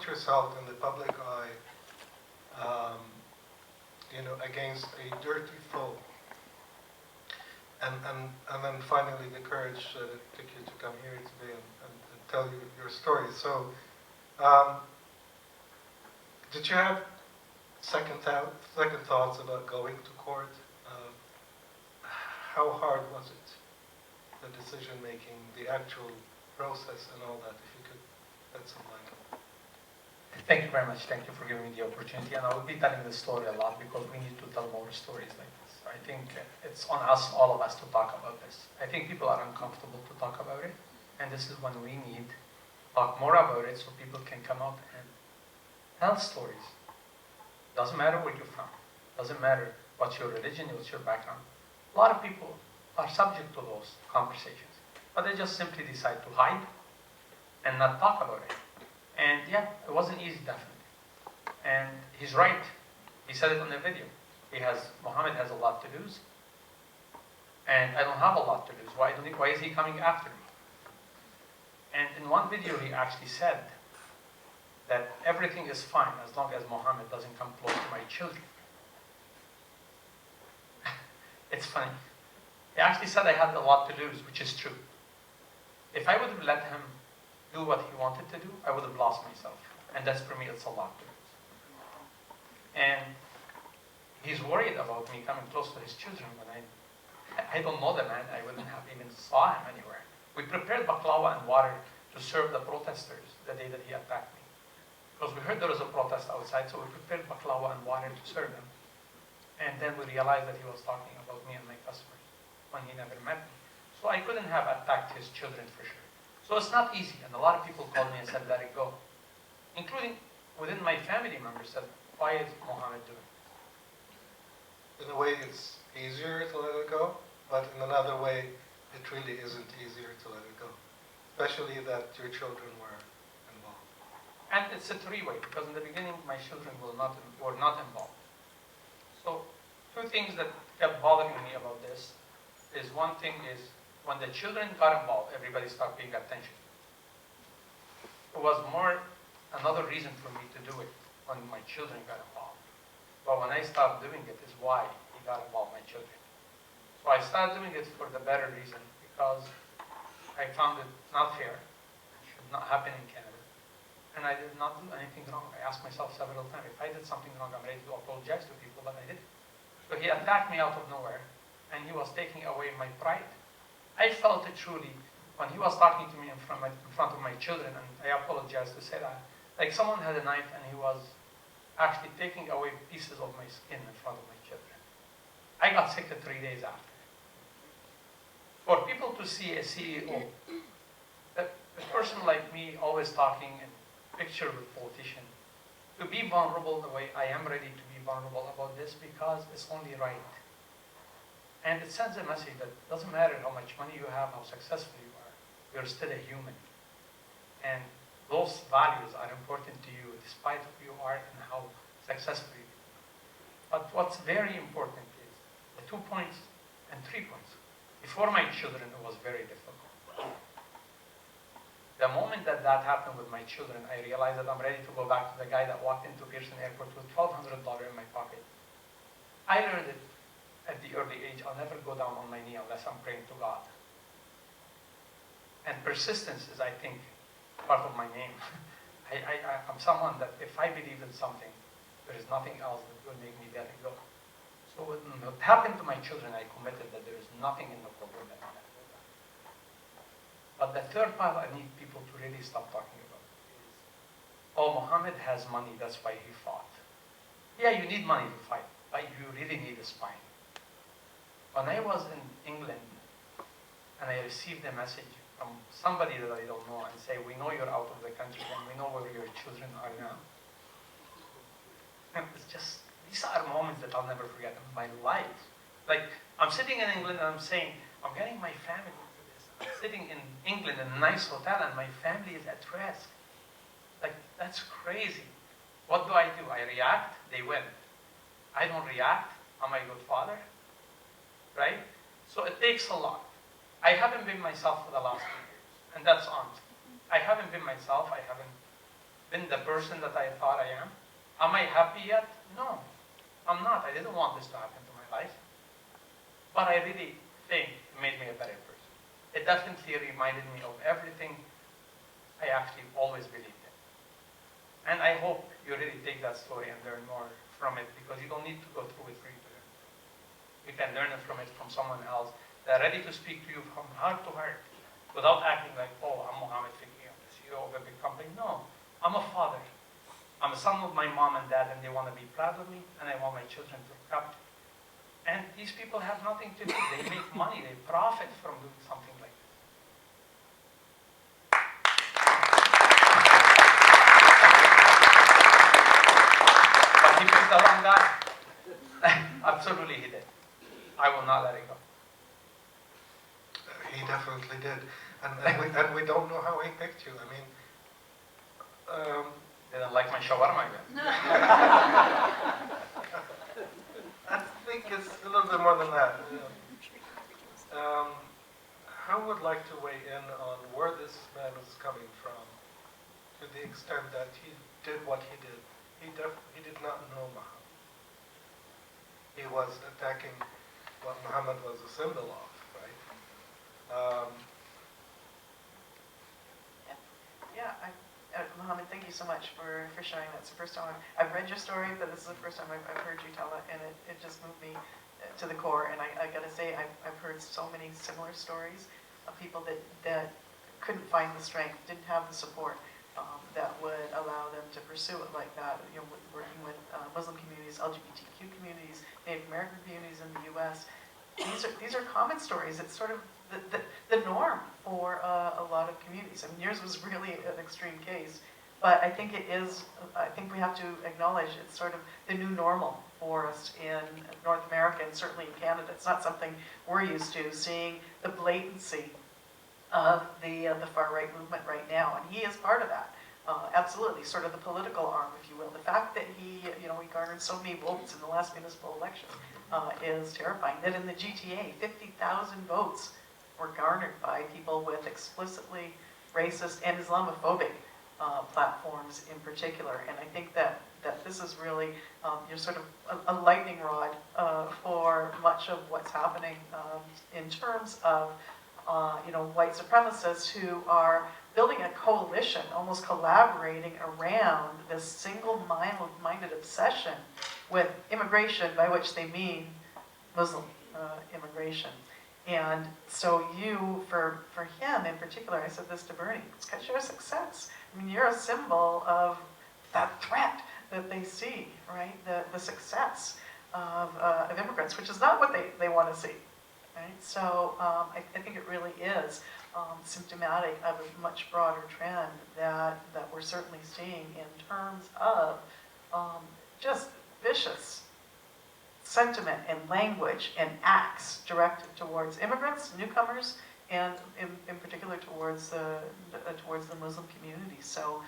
put yourself in the public eye, against a dirty foe. And then finally the courage that took you to come here today and tell you your story. So, did you have second thoughts about going to court? How hard was it? The decision making, the actual process and all that, if you could shed some light on it. Thank you very much. Thank you for giving me the opportunity. And I will be telling this story a lot because we need to tell more stories like this. I think it's on us, all of us, to talk about this. I think people are uncomfortable to talk about it. And this is when we need to talk more about it so people can come out and tell stories. Doesn't matter where you're from. Doesn't matter what's your religion, what's your background. A lot of people are subject to those conversations. But they just simply decide to hide and not talk about it. And yeah, it wasn't easy, definitely. And he's right. He said it on the video. Muhammad has a lot to lose. And I don't have a lot to lose. Why is he coming after me? And in one video, he actually said that everything is fine as long as Muhammad doesn't come close to my children. It's funny. He actually said I had a lot to lose, which is true. If I would have let him do what he wanted to do, I would have lost myself. And that's, for me, it's a lot to lose. And he's worried about me coming close to his children when I don't know the man. I wouldn't have even saw him anywhere. We prepared baklava and water to serve the protesters the day that he attacked me. Because we heard there was a protest outside, so we prepared baklava and water to serve them. And then we realized that he was talking about me and my customers when he never met me. So I couldn't have attacked his children for sure. So it's not easy, and a lot of people called me and said, let it go. Including within my family members said, why is Muhammad doing this? In a way, it's easier to let it go, but in another way, it really isn't easier to let it go. Especially that your children were involved. And it's a three-way, because in the beginning, my children were not involved. So, two things that kept bothering me about this is, one thing is, when the children got involved, everybody started paying attention. It was more another reason for me to do it when my children got involved. But when I stopped doing it is why he got involved, my children. So I started doing it for the better reason, because I found it not fair. It should not happen in Canada. And I did not do anything wrong. I asked myself several times, if I did something wrong, I'm ready to apologize to people, but I didn't. So he attacked me out of nowhere, and he was taking away my pride. I felt it truly when he was talking to me in front of my children, and I apologize to say that. Like someone had a knife and he was actually taking away pieces of my skin in front of my children. I got sick 3 days after. For people to see a CEO, a person like me always talking and picture with politicians, to be vulnerable the way I am ready to be vulnerable about this, because it's only right. And it sends a message that it doesn't matter how much money you have, how successful you are, you're still a human. And those values are important to you despite who you are and how successful you are. But what's very important is the 2 points and 3 points. Before my children, it was very difficult. The moment that happened with my children, I realized that I'm ready to go back to the guy that walked into Pearson Airport with $1,200 in my pocket. I learned it at the early age. I'll never go down on my knee unless I'm praying to God. And persistence is, I think, part of my name. I'm someone that if I believe in something, there is nothing else that will make me let it go. So what happened to my children, I committed that there is nothing in the world that will let go. But the third part I need people to really stop talking about is, oh, Muhammad has money, that's why he fought. Yeah, you need money to fight, but you really need a spine. When I was in England and I received a message from somebody that I don't know and say, we know you're out of the country and we know where your children are now. And it's just, these are moments that I'll never forget in my life. Like, I'm sitting in England and I'm saying, I'm getting my family into this. I'm sitting in England in a nice hotel and my family is at rest. Like, that's crazy. What do? I react, they win. I don't react, am I a good father? Right? So it takes a lot. I haven't been myself for the last 2 years, and that's honest. I haven't been myself. I haven't been the person that I thought I am? Am I happy yet? No, I'm not. I didn't want this to happen to my life. But I really think it made me a better person. It definitely reminded me of everything I actually always believed in. And I hope you really take that story and learn more from it, because you don't need to go through it for you to learn. You can learn it from someone else. They're ready to speak to you from heart to heart without acting like, oh, I'm Mohammed Fakih, I'm the CEO of a big company. No, I'm a father. I'm a son of my mom and dad, and they want to be proud of me, and I want my children to look up to me. And these people have nothing to do. They make money. They profit from doing something like this. But he picked the wrong guy. Absolutely he did. I will not let it go. He definitely did. And we don't know how he picked you. I mean, Didn't like my shawarma again. I think it's a little bit more than that. I would like to weigh in on where this man is coming from, to the extent that he did what he did. He did not know Muhammad. He was attacking what Muhammad was a symbol of, right? Mohammed, thank you so much for sharing that. It's the first time I've read your story, but this is the first time I've heard you tell it, and it just moved me to the core. And I got to say, I've heard so many similar stories of people that couldn't find the strength, didn't have the support that would allow them to pursue it like that. You know, working with Muslim communities, LGBTQ communities, Native American communities in the U.S. These are common stories. It's sort of the norm for a lot of communities. I mean, yours was really an extreme case, but I think it is. I think we have to acknowledge it's sort of the new normal for us in North America and certainly in Canada. It's not something we're used to, seeing the blatancy of the far right movement right now, and he is part of that. Absolutely, sort of the political arm, if you will. The fact that he garnered so many votes in the last municipal election is terrifying. That in the GTA, 50,000 votes were garnered by people with explicitly racist and Islamophobic platforms in particular. And I think that this is really you're sort of a lightning rod for much of what's happening in terms of white supremacists who are building a coalition, almost collaborating around this single-minded obsession with immigration, by which they mean Muslim immigration. And so for him in particular, I said this to Bernie, it's because you're a success. I mean, you're a symbol of that threat that they see, right? The success of immigrants, which is not what they want to see, right? So I think it really is symptomatic of a much broader trend that we're certainly seeing in terms of just vicious sentiment and language and acts directed towards immigrants, newcomers, and in particular towards the Muslim community. So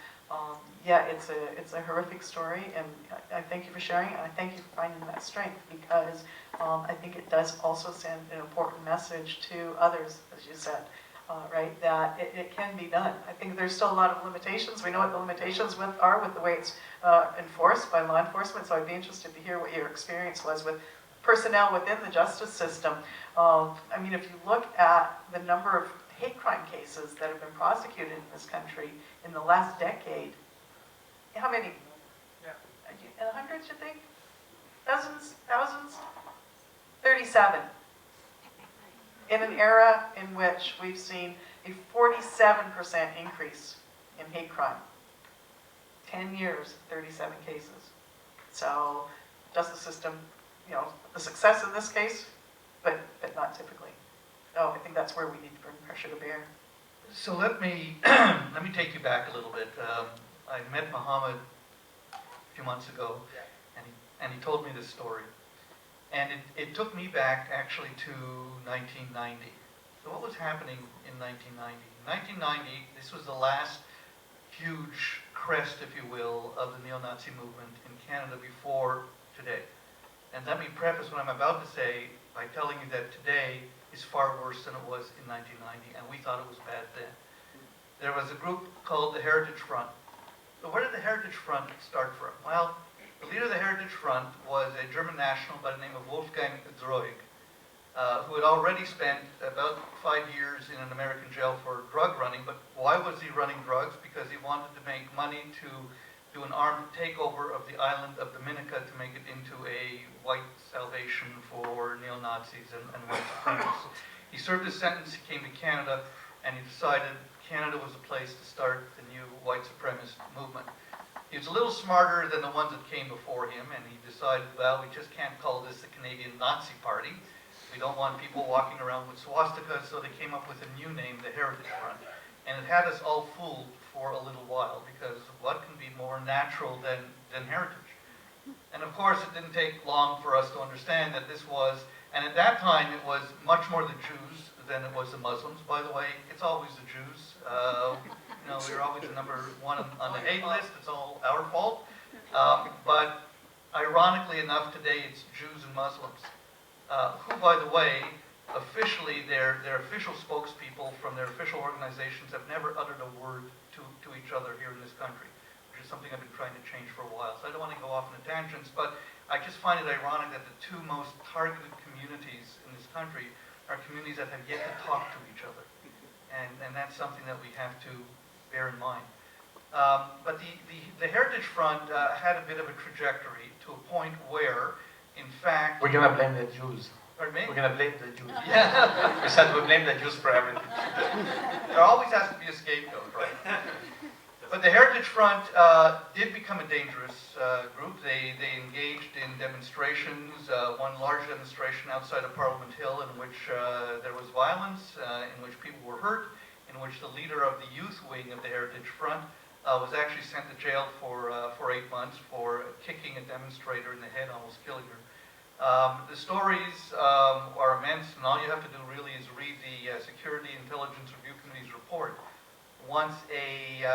yeah, it's a horrific story, and I thank you for sharing it, and I thank you for finding that strength, because I think it does also send an important message to others, as you said, right, that it can be done. I think there's still a lot of limitations. We know what the limitations are with the way it's enforced by law enforcement, so I'd be interested to hear what your experience was with personnel within the justice system. I mean, if you look at the number of hate crime cases that have been prosecuted in this country in the last decade, how many? Yeah. Hundreds, you think? Dozens? Thousands? 37. In an era in which we've seen a 47% increase in hate crime. 10 years, 37 cases. So, justice system, the success in this case, but not typically. So I think that's where we need to bring pressure to bear. So let me take you back a little bit. I met Muhammad a few months ago, and he told me this story. And it took me back actually to 1990. So what was happening in 1990? In 1990, this was the last huge crest, if you will, of the neo-Nazi movement in Canada before today. And let me preface what I'm about to say by telling you that today is far worse than it was in 1990, and we thought it was bad then. There was a group called the Heritage Front So where did the Heritage Front start from? Well, the leader of the Heritage Front was a German national by the name of Wolfgang Droig, who had already spent about 5 years in an American jail for drug running. But why was he running drugs? Because he wanted to make money to do an armed takeover of the island of Dominica to make it into a white salvation for neo-Nazis and white supremacists. He served his sentence, he came to Canada, and he decided Canada was a place to start the new white supremacist movement. He was a little smarter than the ones that came before him, and he decided, well, we just can't call this the Canadian Nazi Party. We don't want people walking around with swastikas, so they came up with a new name, the Heritage Front. And it had us all fooled for a little while, because what can be more natural than heritage? And of course, it didn't take long for us to understand that this was, and at that time it was much more the Jews than it was the Muslims. By the way, it's always the Jews. We're always the number one on the hate list. It's all our fault. But ironically enough, today it's Jews and Muslims, who, by the way, officially, their official spokespeople from their official organizations have never uttered a word to each other here in this country, which is something I've been trying to change for a while. So I don't want to go off on tangents, but I just find it ironic that the two most targeted communities in this country are communities that have yet to talk to each other. And that's something that we have to bear in mind. But the Heritage Front had a bit of a trajectory to a point where, in fact... We're going to blame the Jews. Pardon me? We're going to blame the Jews. Yeah. We said we blame the Jews for everything. There always has to be a scapegoat, right? But the Heritage Front did become a dangerous group. They engaged in demonstrations, one large demonstration outside of Parliament Hill in which there was violence, in which people were hurt, in which the leader of the youth wing of the Heritage Front was actually sent to jail for 8 months for kicking a demonstrator in the head, almost killing her. The stories are immense, and all you have to do really is read the Security Intelligence Review Committee's report. Once a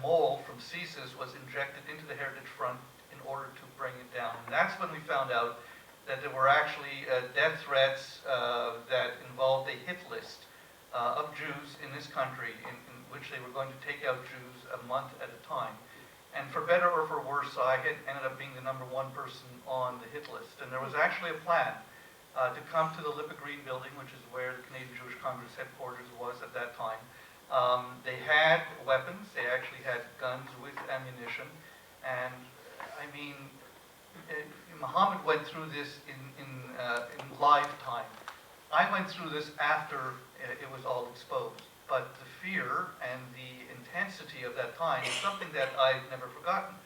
mole from CSIS was injected into the Heritage Front in order to bring it down. And that's when we found out that there were actually death threats that involved a hit list of Jews in this country in which they were going to take out Jews a month at a time. And for better or for worse, I ended up being the #1 person on the hit list. And there was actually a plan to come to the Lippa Green building, which is where the Canadian Jewish Congress headquarters was at that time. They had weapons. They actually had guns with ammunition. And, I mean, Muhammad went through this in live time. I went through this after it was all exposed. But the fear and the intensity of that time is something that I've never forgotten.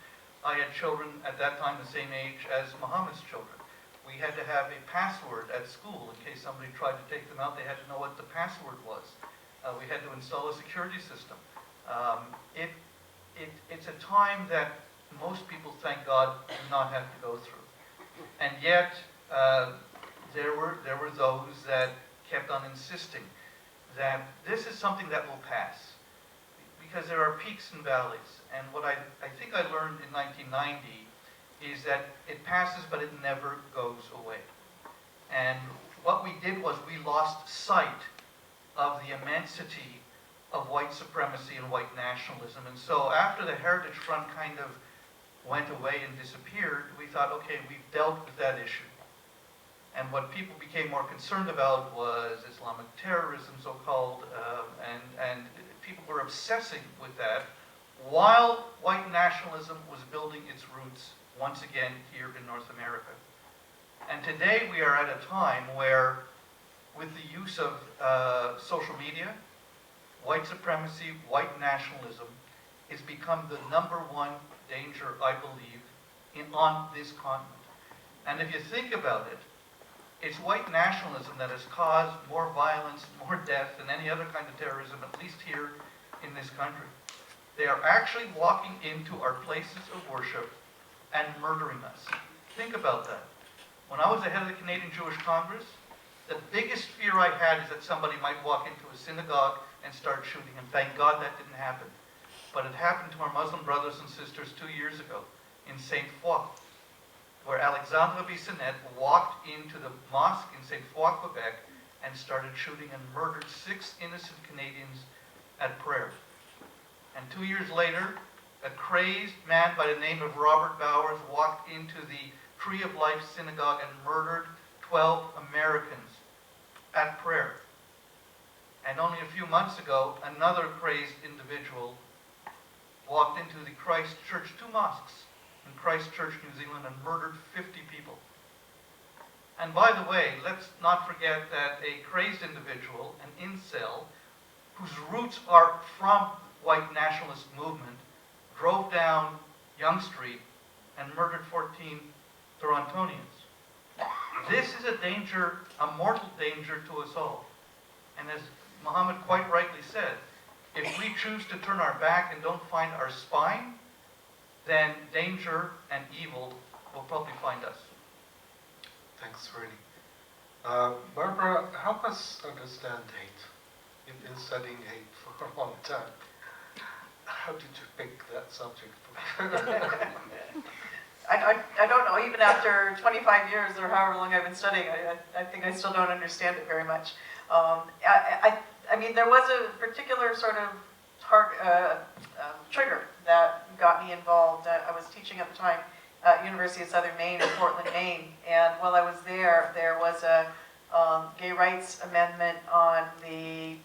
I had children at that time the same age as Muhammad's children. We had to have a password at school in case somebody tried to take them out. They had to know what the password was. We had to install a security system. It's a time that most people, thank God, do not have to go through. And yet, there were those that kept on insisting that this is something that will pass, because there are peaks and valleys. And what I think I learned in 1990 is that it passes, but it never goes away. And what we did was we lost sight of the immensity of white supremacy and white nationalism. And so after the Heritage Front kind of went away and disappeared, we thought, okay, we've dealt with that issue. And what people became more concerned about was Islamic terrorism, so-called, and people were obsessing with that, while white nationalism was building its roots once again here in North America. And today we are at a time where, with the use of social media, white supremacy, white nationalism has become the #1 danger, I believe, on this continent. And if you think about it, it's white nationalism that has caused more violence, more death than any other kind of terrorism, at least here in this country. They are actually walking into our places of worship and murdering us. Think about that. When I was the head of the Canadian Jewish Congress, the biggest fear I had is that somebody might walk into a synagogue and start shooting, and thank God that didn't happen. But it happened to our Muslim brothers and sisters 2 years ago in St. Foy, where Alexandre Bissonnette walked into the mosque in St. Foy, Quebec, and started shooting and murdered 6 innocent Canadians at prayer. And 2 years later, a crazed man by the name of Robert Bowers walked into the Tree of Life synagogue and murdered 12 Americans at prayer. And only a few months ago, another crazed individual walked into the Christ Church, 2 mosques in Christchurch, New Zealand, and murdered 50 people. And by the way, let's not forget that a crazed individual, an incel, whose roots are from white nationalist movement, drove down Yonge Street and murdered 14 Torontonians. This is a danger, a mortal danger to us all. And as Muhammad quite rightly said, if we choose to turn our back and don't find our spine, then danger and evil will probably find us. Thanks, really. Barbara, help us understand hate. You've been studying hate for a long time. How did you pick that subject? I don't know, even after 25 years or however long I've been studying, I think I still don't understand it very much. I mean, there was a particular sort of trigger that got me involved. I was teaching at the time at University of Southern Maine in Portland, Maine, and while I was there, there was a gay rights amendment on the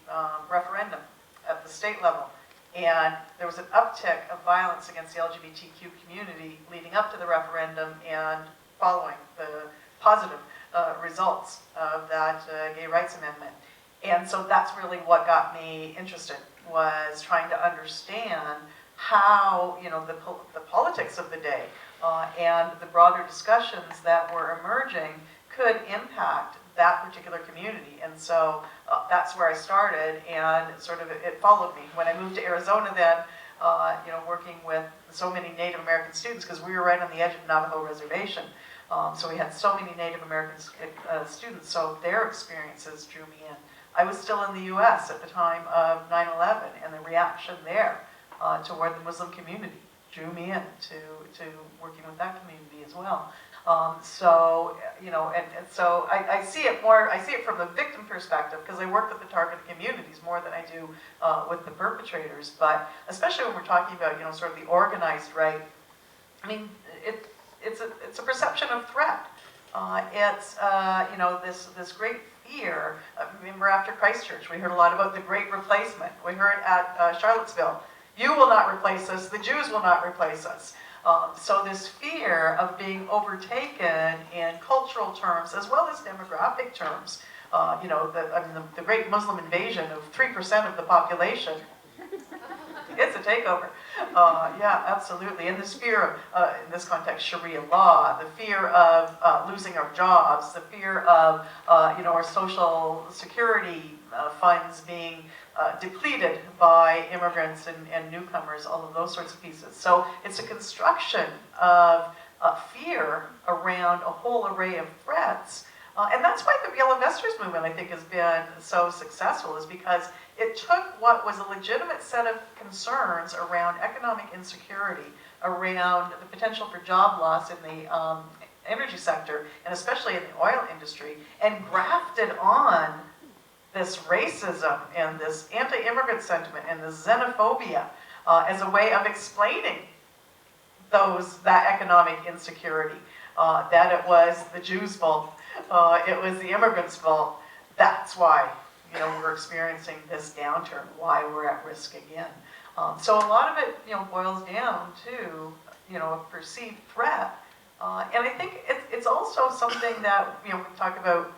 referendum at the state level. And there was an uptick of violence against the LGBTQ community leading up to the referendum and following the positive results of that gay rights amendment. And so that's really what got me interested, was trying to understand how, you know, the politics of the day and the broader discussions that were emerging could impact that particular community. And so that's where I started, and sort of it followed me. When I moved to Arizona then, you know, working with so many Native American students, because we were right on the edge of Navajo Reservation. So we had so many Native American students, so their experiences drew me in. I was still in the US at the time of 9/11, and the reaction there toward the Muslim community drew me in to working with that community as well. So, you know, and so I see it more, I see it from the victim perspective, because I work with the targeted communities more than I do with the perpetrators. But especially when we're talking about, you know, sort of the organized right, I mean, it's a perception of threat. It's, you know, this great fear. Remember after Christchurch, we heard a lot about the Great Replacement. We heard at Charlottesville, you will not replace us, the Jews will not replace us. So this fear of being overtaken in cultural terms as well as demographic terms, you know, the great Muslim invasion of 3% of the population, it's a takeover. Yeah, absolutely. And this fear of, in this context, Sharia law, the fear of losing our jobs, the fear of, you know, our social security funds being depleted by immigrants and newcomers, all of those sorts of pieces. So it's a construction of fear around a whole array of threats. And that's why the Real Investors Movement, I think, has been so successful, is because it took what was a legitimate set of concerns around economic insecurity, around the potential for job loss in the energy sector, and especially in the oil industry, and grafted on this racism and this anti-immigrant sentiment and this xenophobia as a way of explaining that economic insecurity, that it was the Jews' fault, it was the immigrants' fault. That's why, you know, we're experiencing this downturn, why we're at risk again. So a lot of it, you know, boils down to, you know, a perceived threat. And I think it's also something that, you know, we talk about,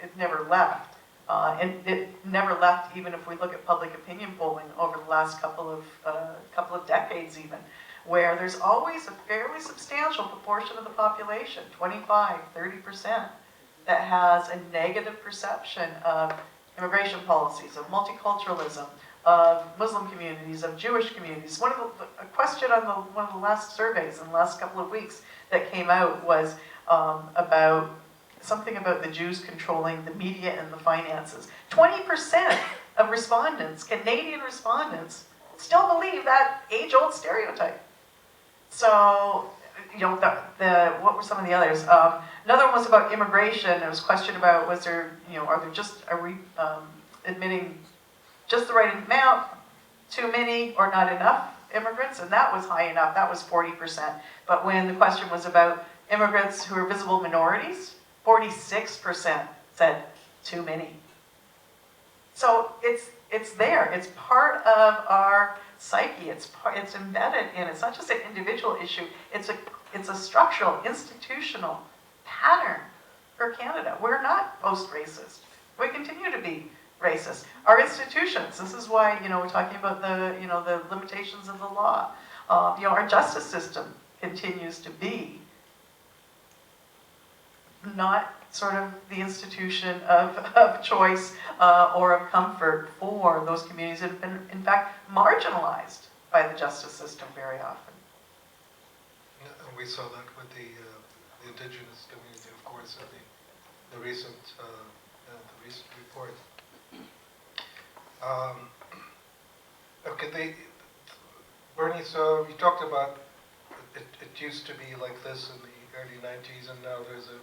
it never left. And it never left, even if we look at public opinion polling over the last couple of decades even, where there's always a fairly substantial proportion of the population, 25, 30%, that has a negative perception of immigration policies, of multiculturalism, of Muslim communities, of Jewish communities. A question on one of the last surveys in the last couple of weeks that came out was about something about the Jews controlling the media and the finances. 20% of respondents, Canadian respondents, still believe that age-old stereotype. So, you know, what were some of the others? Another one was about immigration. There was a question about, was there, you know, are we admitting just the right amount, too many, or not enough immigrants, and that was high enough, that was 40%. But when the question was about immigrants who are visible minorities, 46% said too many. So it's there, it's part of our psyche, it's embedded in, it's not just an individual issue, it's a structural, institutional pattern for Canada. We're not post-racist. We continue to be racist. Our institutions, this is why, we're talking about the limitations of the law. Our justice system continues to be not sort of the institution of choice or of comfort for those communities that have been, in fact, marginalized by the justice system very often. Yeah, and we saw that with the Indigenous community, of course, in the recent report. Okay, Bernie, so you talked about it used to be like this in the early 90s, and now there's a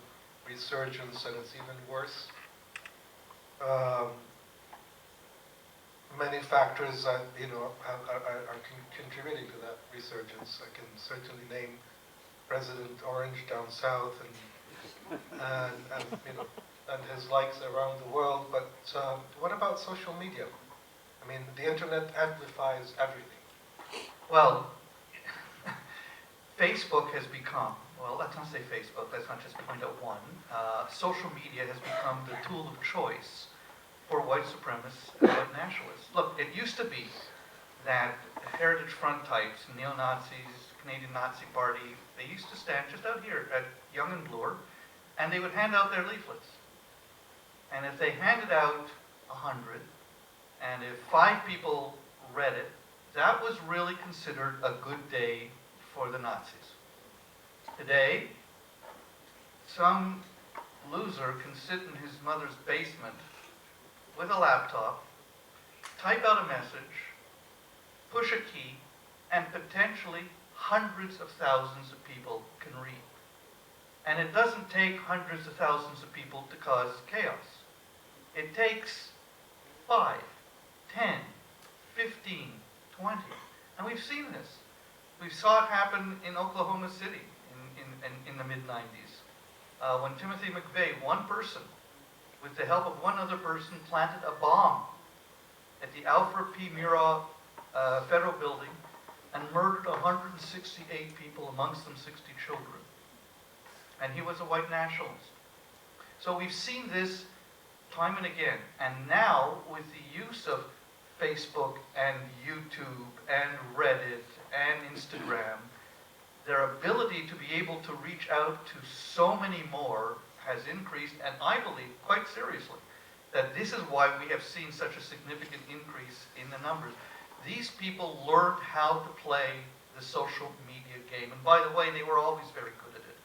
resurgence, and it's even worse. Many factors that are contributing to that resurgence. I can certainly name President Orange down south, and his likes around the world. But what about social media? I mean, the internet amplifies everything. Well, Facebook has become, well, let's not say Facebook, let's not just point out one. Social media has become the tool of choice for white supremacists and white nationalists. Look, it used to be that Heritage Front types, neo-Nazis, Canadian Nazi Party, they used to stand just out here at Yonge and Bloor, and they would hand out their leaflets. And if they handed out 100, and if 5 people read it, that was really considered a good day for the Nazis. Today, some loser can sit in his mother's basement with a laptop, type out a message, push a key, and potentially hundreds of thousands of people can read. And it doesn't take hundreds of thousands of people to cause chaos. It takes 5, 10, 15, 20. And we've seen this. We saw it happen in Oklahoma City in the mid-90s. When Timothy McVeigh, one person, with the help of one other person, planted a bomb at the Alfred P. Murrah federal building and murdered 168 people, amongst them 60 children. And he was a white nationalist. So we've seen this time and again. And now, with the use of Facebook and YouTube and Reddit and Instagram, their ability to be able to reach out to so many more has increased, and I believe, quite seriously, that this is why we have seen such a significant increase in the numbers. These people learned how to play the social media game, and by the way, they were always very good at it.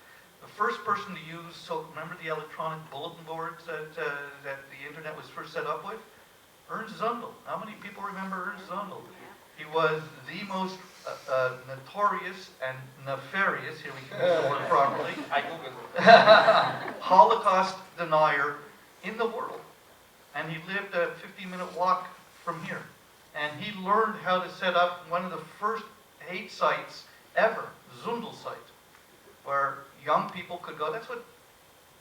The first person to use, so remember the electronic bulletin boards that the internet was first set up with? Ernst Zundel. How many people remember Ernst Zundel? He was the most notorious and nefarious, here we can use the word properly, I googled it. Holocaust denier in the world. And he lived a 15-minute walk from here. And he learned how to set up one of the first hate sites ever, Zundel site, where young people could go. That's what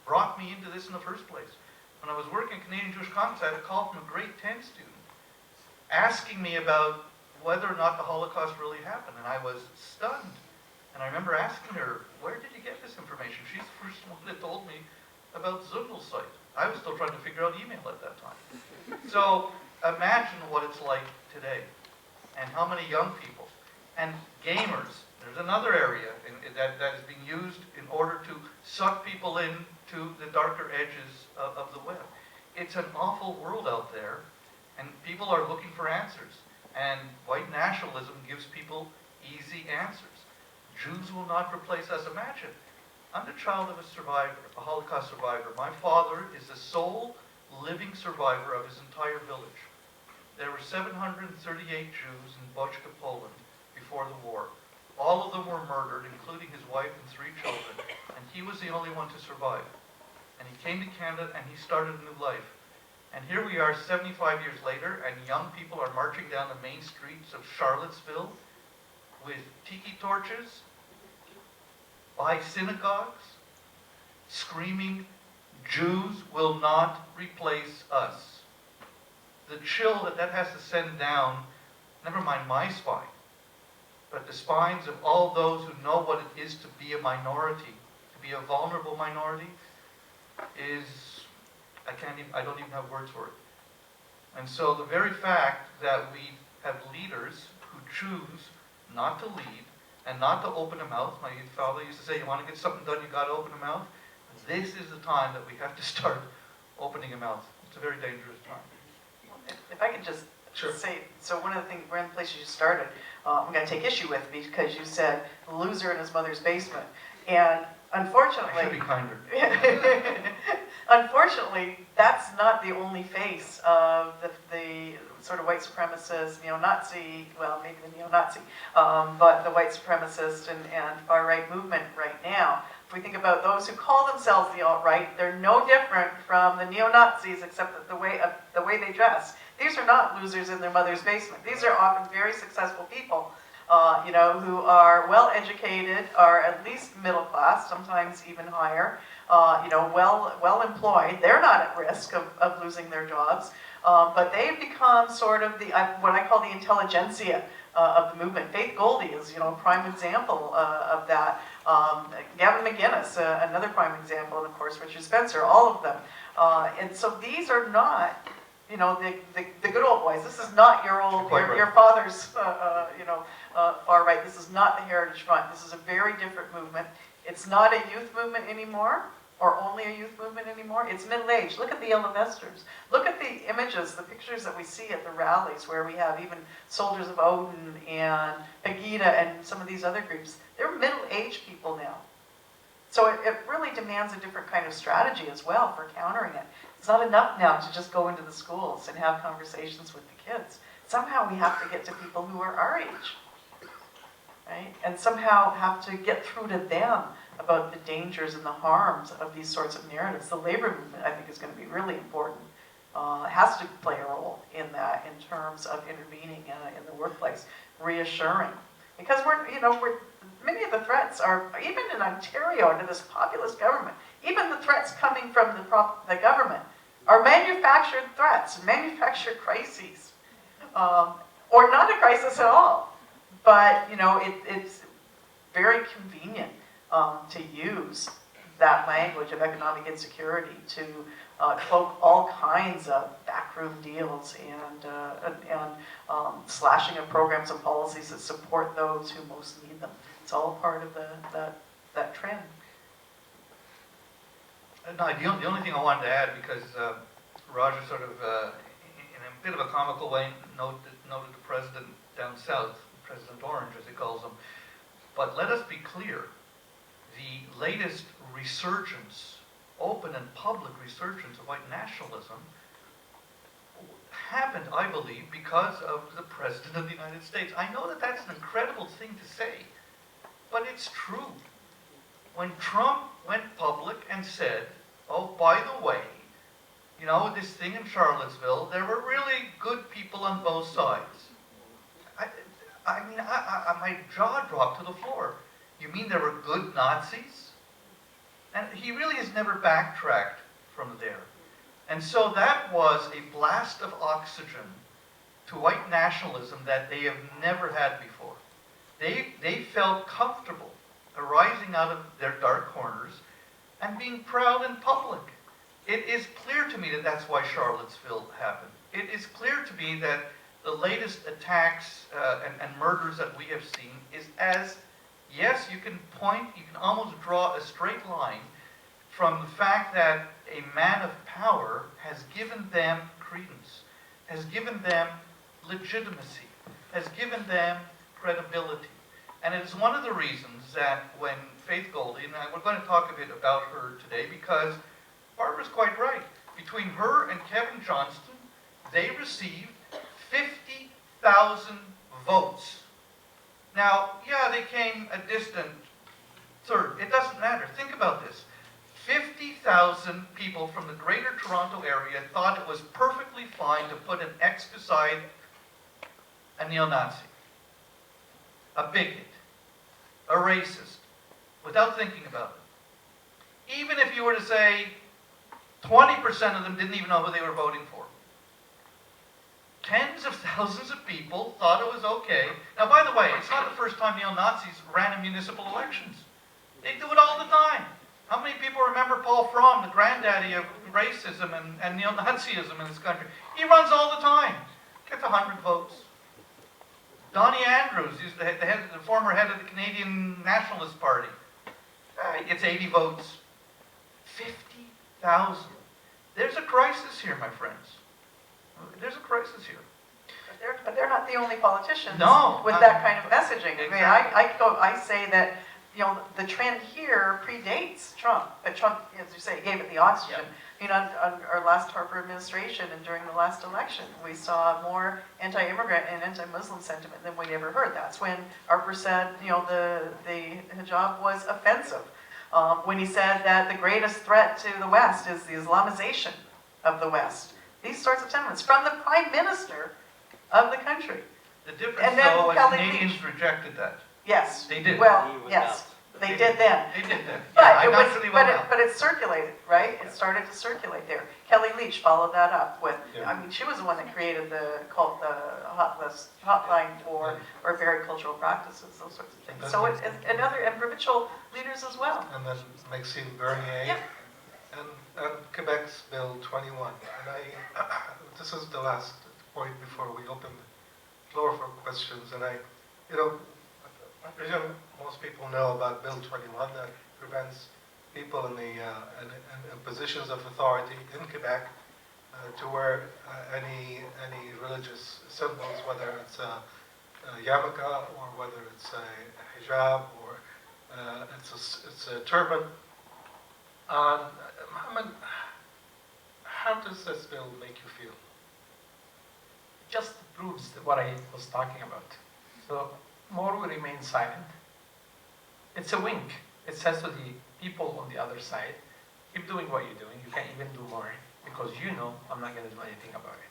brought me into this in the first place. When I was working at Canadian Jewish Congress, I had a call from a grade 10 student asking me about whether or not the Holocaust really happened, and I was stunned. And I remember asking her, where did you get this information? She's the first one that told me about Zundel's site. I was still trying to figure out email at that time. So imagine what it's like today, and how many young people, and gamers. There's another area that is being used in order to suck people into the darker edges of the web. It's an awful world out there, and people are looking for answers. And white nationalism gives people easy answers. Jews will not replace us. Imagine, I'm the child of a survivor, a Holocaust survivor. My father is the sole living survivor of his entire village. There were 738 Jews in Bochka, Poland before the war. All of them were murdered, including his wife and 3 children, and he was the only one to survive. And he came to Canada and he started a new life. And here we are 75 years later, and young people are marching down the main streets of Charlottesville with tiki torches by synagogues, screaming, "Jews will not replace us." The chill that that has to send down, never mind my spine, but the spines of all those who know what it is to be a minority, to be a vulnerable minority, is, I don't even have words for it. And so the very fact that we have leaders who choose not to lead and not to open a mouth, my father used to say, you want to get something done, you got to open a mouth. This is the time that we have to start opening a mouth. It's a very dangerous time. If I could just Sure. say, so one of the things, one of the places you started, I'm going to take issue with because you said loser in his mother's basement. And unfortunately, I should be kinder. unfortunately, that's not the only face of the sort of white supremacist, neo-Nazi, well, maybe the neo-Nazi, but the white supremacist and far-right movement right now. If we think about those who call themselves the alt-right, they're no different from the neo-Nazis except that the way they dress. These are not losers in their mother's basement. These are often very successful people, who are well-educated, are at least middle class, sometimes even higher, well employed. They're not at risk of losing their jobs, but they've become sort of what I call the intelligentsia of the movement. Faith Goldie is, a prime example of that. Gavin McGinnis, another prime example, and of course Richard Spencer, all of them. And so these are not, the good old boys. This is not your father's, far right. This is not the Heritage Front. This is a very different movement. It's not a youth movement anymore, or only a youth movement anymore. It's middle-aged. Look at the yellow vesters. Look at the images, the pictures that we see at the rallies, where we have even Soldiers of Odin and Pegida and some of these other groups. They're middle-aged people now. So it really demands a different kind of strategy as well for countering it. It's not enough now to just go into the schools and have conversations with the kids. Somehow we have to get to people who are our age, right? And somehow have to get through to them about the dangers and the harms of these sorts of narratives. The labor movement, I think, is going to be really important. Has to play a role in that in terms of intervening in the workplace, reassuring. Because many of the threats are, even in Ontario, under this populist government, even the threats coming from the government are manufactured threats, manufactured crises, or not a crisis at all. But it's very convenient to use that language of economic insecurity to cloak all kinds of backroom deals and slashing of programs and policies that support those who most need them. It's all part of that trend. No, the only thing I wanted to add, because Roger sort of, in a bit of a comical way, noted the president down south, President Orange, as he calls him. But let us be clear, the latest resurgence, open and public resurgence of white nationalism happened, I believe, because of the President of the United States. I know that that's an incredible thing to say, but it's true. When Trump went public and said, oh, by the way, this thing in Charlottesville, there were really good people on both sides. My jaw dropped to the floor. You mean there were good Nazis? And he really has never backtracked from there. And so that was a blast of oxygen to white nationalism that they have never had before. They felt comfortable arising out of their dark corners and being proud in public. It is clear to me that that's why Charlottesville happened. It is clear to me that the latest attacks and murders that we have seen is yes, you can almost draw a straight line from the fact that a man of power has given them credence, has given them legitimacy, has given them credibility. And it is one of the reasons that when Faith Goldie, and we're going to talk a bit about her today, because Barbara's quite right. Between her and Kevin Johnston, they received 50,000 votes. Now, yeah, they came a distant third. It doesn't matter. Think about this. 50,000 people from the Greater Toronto area thought it was perfectly fine to put an X beside a neo-Nazi. a bigot, a racist, without thinking about it. Even if you were to say 20% of them didn't even know who they were voting for. Tens of thousands of people thought it was okay. Now, by the way, it's not the first time neo-Nazis ran in municipal elections. They do it all the time. How many people remember Paul Fromm, the granddaddy of racism and neo-Nazism in this country? He runs all the time. Gets 100 votes. Donnie Andrews, he's the former head of the Canadian Nationalist Party. He gets 80 votes. 50,000. There's a crisis here, my friends. There's a crisis here. But they're not the only politicians No, with that kind of messaging. Exactly. I mean, I say that, you know, the trend here predates Trump, but Trump, as you say, gave it the oxygen. You know, on our last Harper administration and during the last election, we saw more anti-immigrant and anti-Muslim sentiment than we ever heard. That's when Harper said, you know, the hijab was offensive. When he said that the greatest threat to the West is the Islamization of the West. These sorts of sentiments from the Prime Minister of the country. The difference, And then though, is Kelly Canadians Leach. rejected that. Yes. They did. Well, He was yes, out. they did then. They did that. But Yeah, it I was, naturally but will it, now. but it circulated, right? It started to circulate there. Kelly Leach followed that up with, Yeah. I mean, she was the one that created the hotline for very cultural practices, those sorts of things. So it's and provincial leaders as well. And then Maxime Bernier, Yeah. and Quebec's Bill 21. And this is the last point before we open the floor for questions. And I presume most people know about Bill 21 that prevents people in in positions of authority in Quebec to wear any religious symbols, whether it's a yarmulke or whether it's a hijab or it's a turban. Mohammed, how does this bill make you feel? Just proves what I was talking about. So more will remain silent. It's a wink. It says to the people on the other side, keep doing what you're doing. You can even do more because you know I'm not going to do anything about it.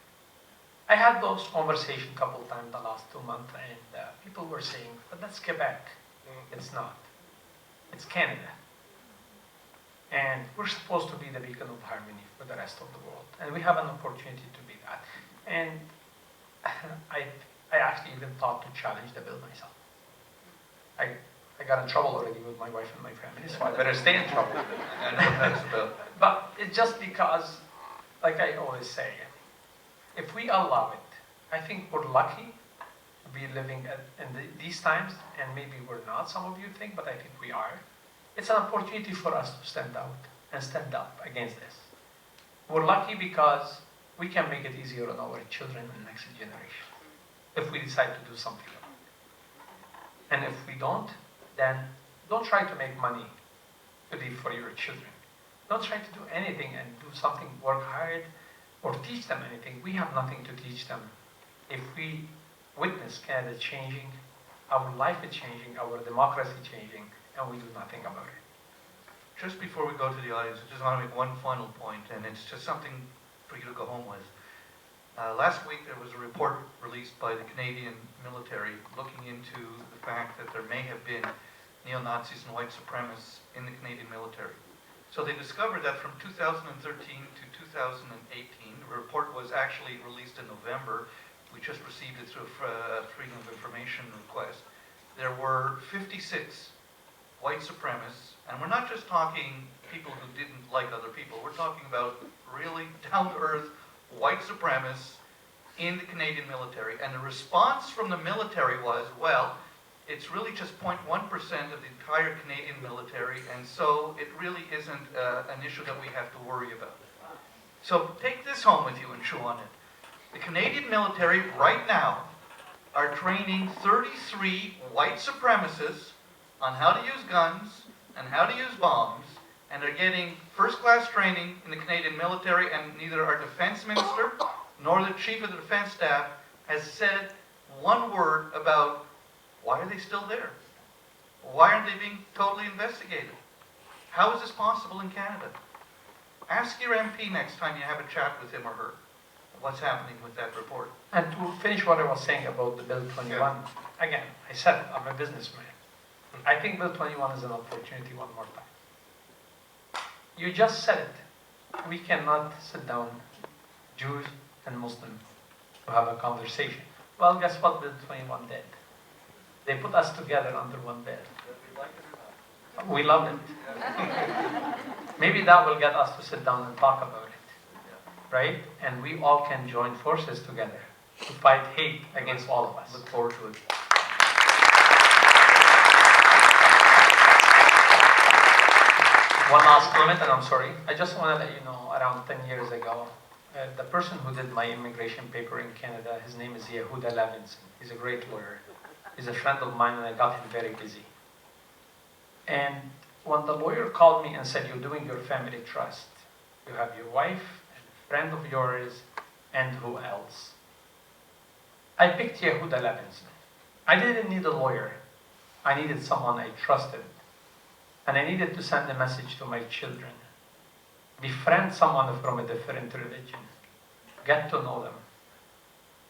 I had those conversations a couple of times the last 2 months, and people were saying, but that's Quebec. It's not. It's Canada. And we're supposed to be the beacon of harmony for the rest of the world. And we have an opportunity to be that. And I actually even thought to challenge the bill myself. I got in trouble already with my wife and my family, so I better stay in trouble. I know what that's about. But it's just because, like I always say, if we allow it, I think we're lucky to be living in these times, and maybe we're not, some of you think, but I think we are. It's an opportunity for us to stand out and stand up against this. We're lucky because we can make it easier on our children and next generation if we decide to do something about it. And if we don't, then don't try to make money to leave for your children. Don't try to do anything and do something, work hard, or teach them anything. We have nothing to teach them. If we witness Canada changing, our life is changing, our democracy changing, and we do nothing about it. Just before we go to the audience, I just want to make one final point, and it's just something for you to go home with. Last week there was a report released by the Canadian military looking into the fact that there may have been neo-Nazis and white supremacists in the Canadian military. So they discovered that from 2013 to 2018, the report was actually released in November. We just received it through a Freedom of Information request. There were 56 white supremacists, and we're not just talking people who didn't like other people. We're talking about really down-to-earth white supremacists in the Canadian military. And the response from the military was, well, it's really just 0.1% of the entire Canadian military, and so it really isn't an issue that we have to worry about. So take this home with you and chew on it. The Canadian military right now are training 33 white supremacists on how to use guns and how to use bombs, and they're getting first-class training in the Canadian military, and neither our defense minister nor the chief of the defense staff has said one word about why are they still there? Why aren't they being totally investigated? How is this possible in Canada? Ask your MP next time you have a chat with him or her. what's happening with that report. And to finish what I was saying about the Bill 21, again, I said I'm a businessman. I think Bill 21 is an opportunity one more time. You just said it. We cannot sit down, Jews and Muslims, to have a conversation. Well, guess what Bill 21 did? They put us together under one bed. We love it. Maybe that will get us to sit down and talk about it, right? And we all can join forces together to fight hate against all of us. Look forward to it. One last comment, and I'm sorry. I just want to let you know, around 10 years ago, the person who did my immigration paper in Canada, his name is Yehuda Levinson. He's a great lawyer. He's a friend of mine, and I got him very busy. And when the lawyer called me and said, you're doing your family trust, you have your wife, and a friend of yours, and who else? I picked Yehuda Levinson. I didn't need a lawyer. I needed someone I trusted. And I needed to send a message to my children. Befriend someone from a different religion. Get to know them.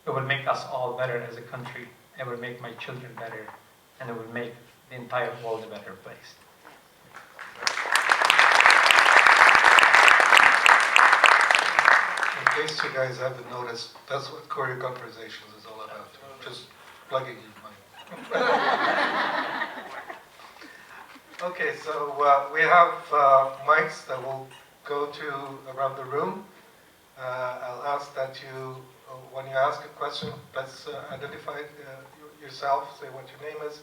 It will make us all better as a country. It will make my children better. And it will make the entire world a better place. In case you guys haven't noticed, that's what Korea Conversations is all about. Just plugging in money. Okay, so we have mics that will go to around the room. I'll ask that you, when you ask a question, let's identify yourself, say what your name is,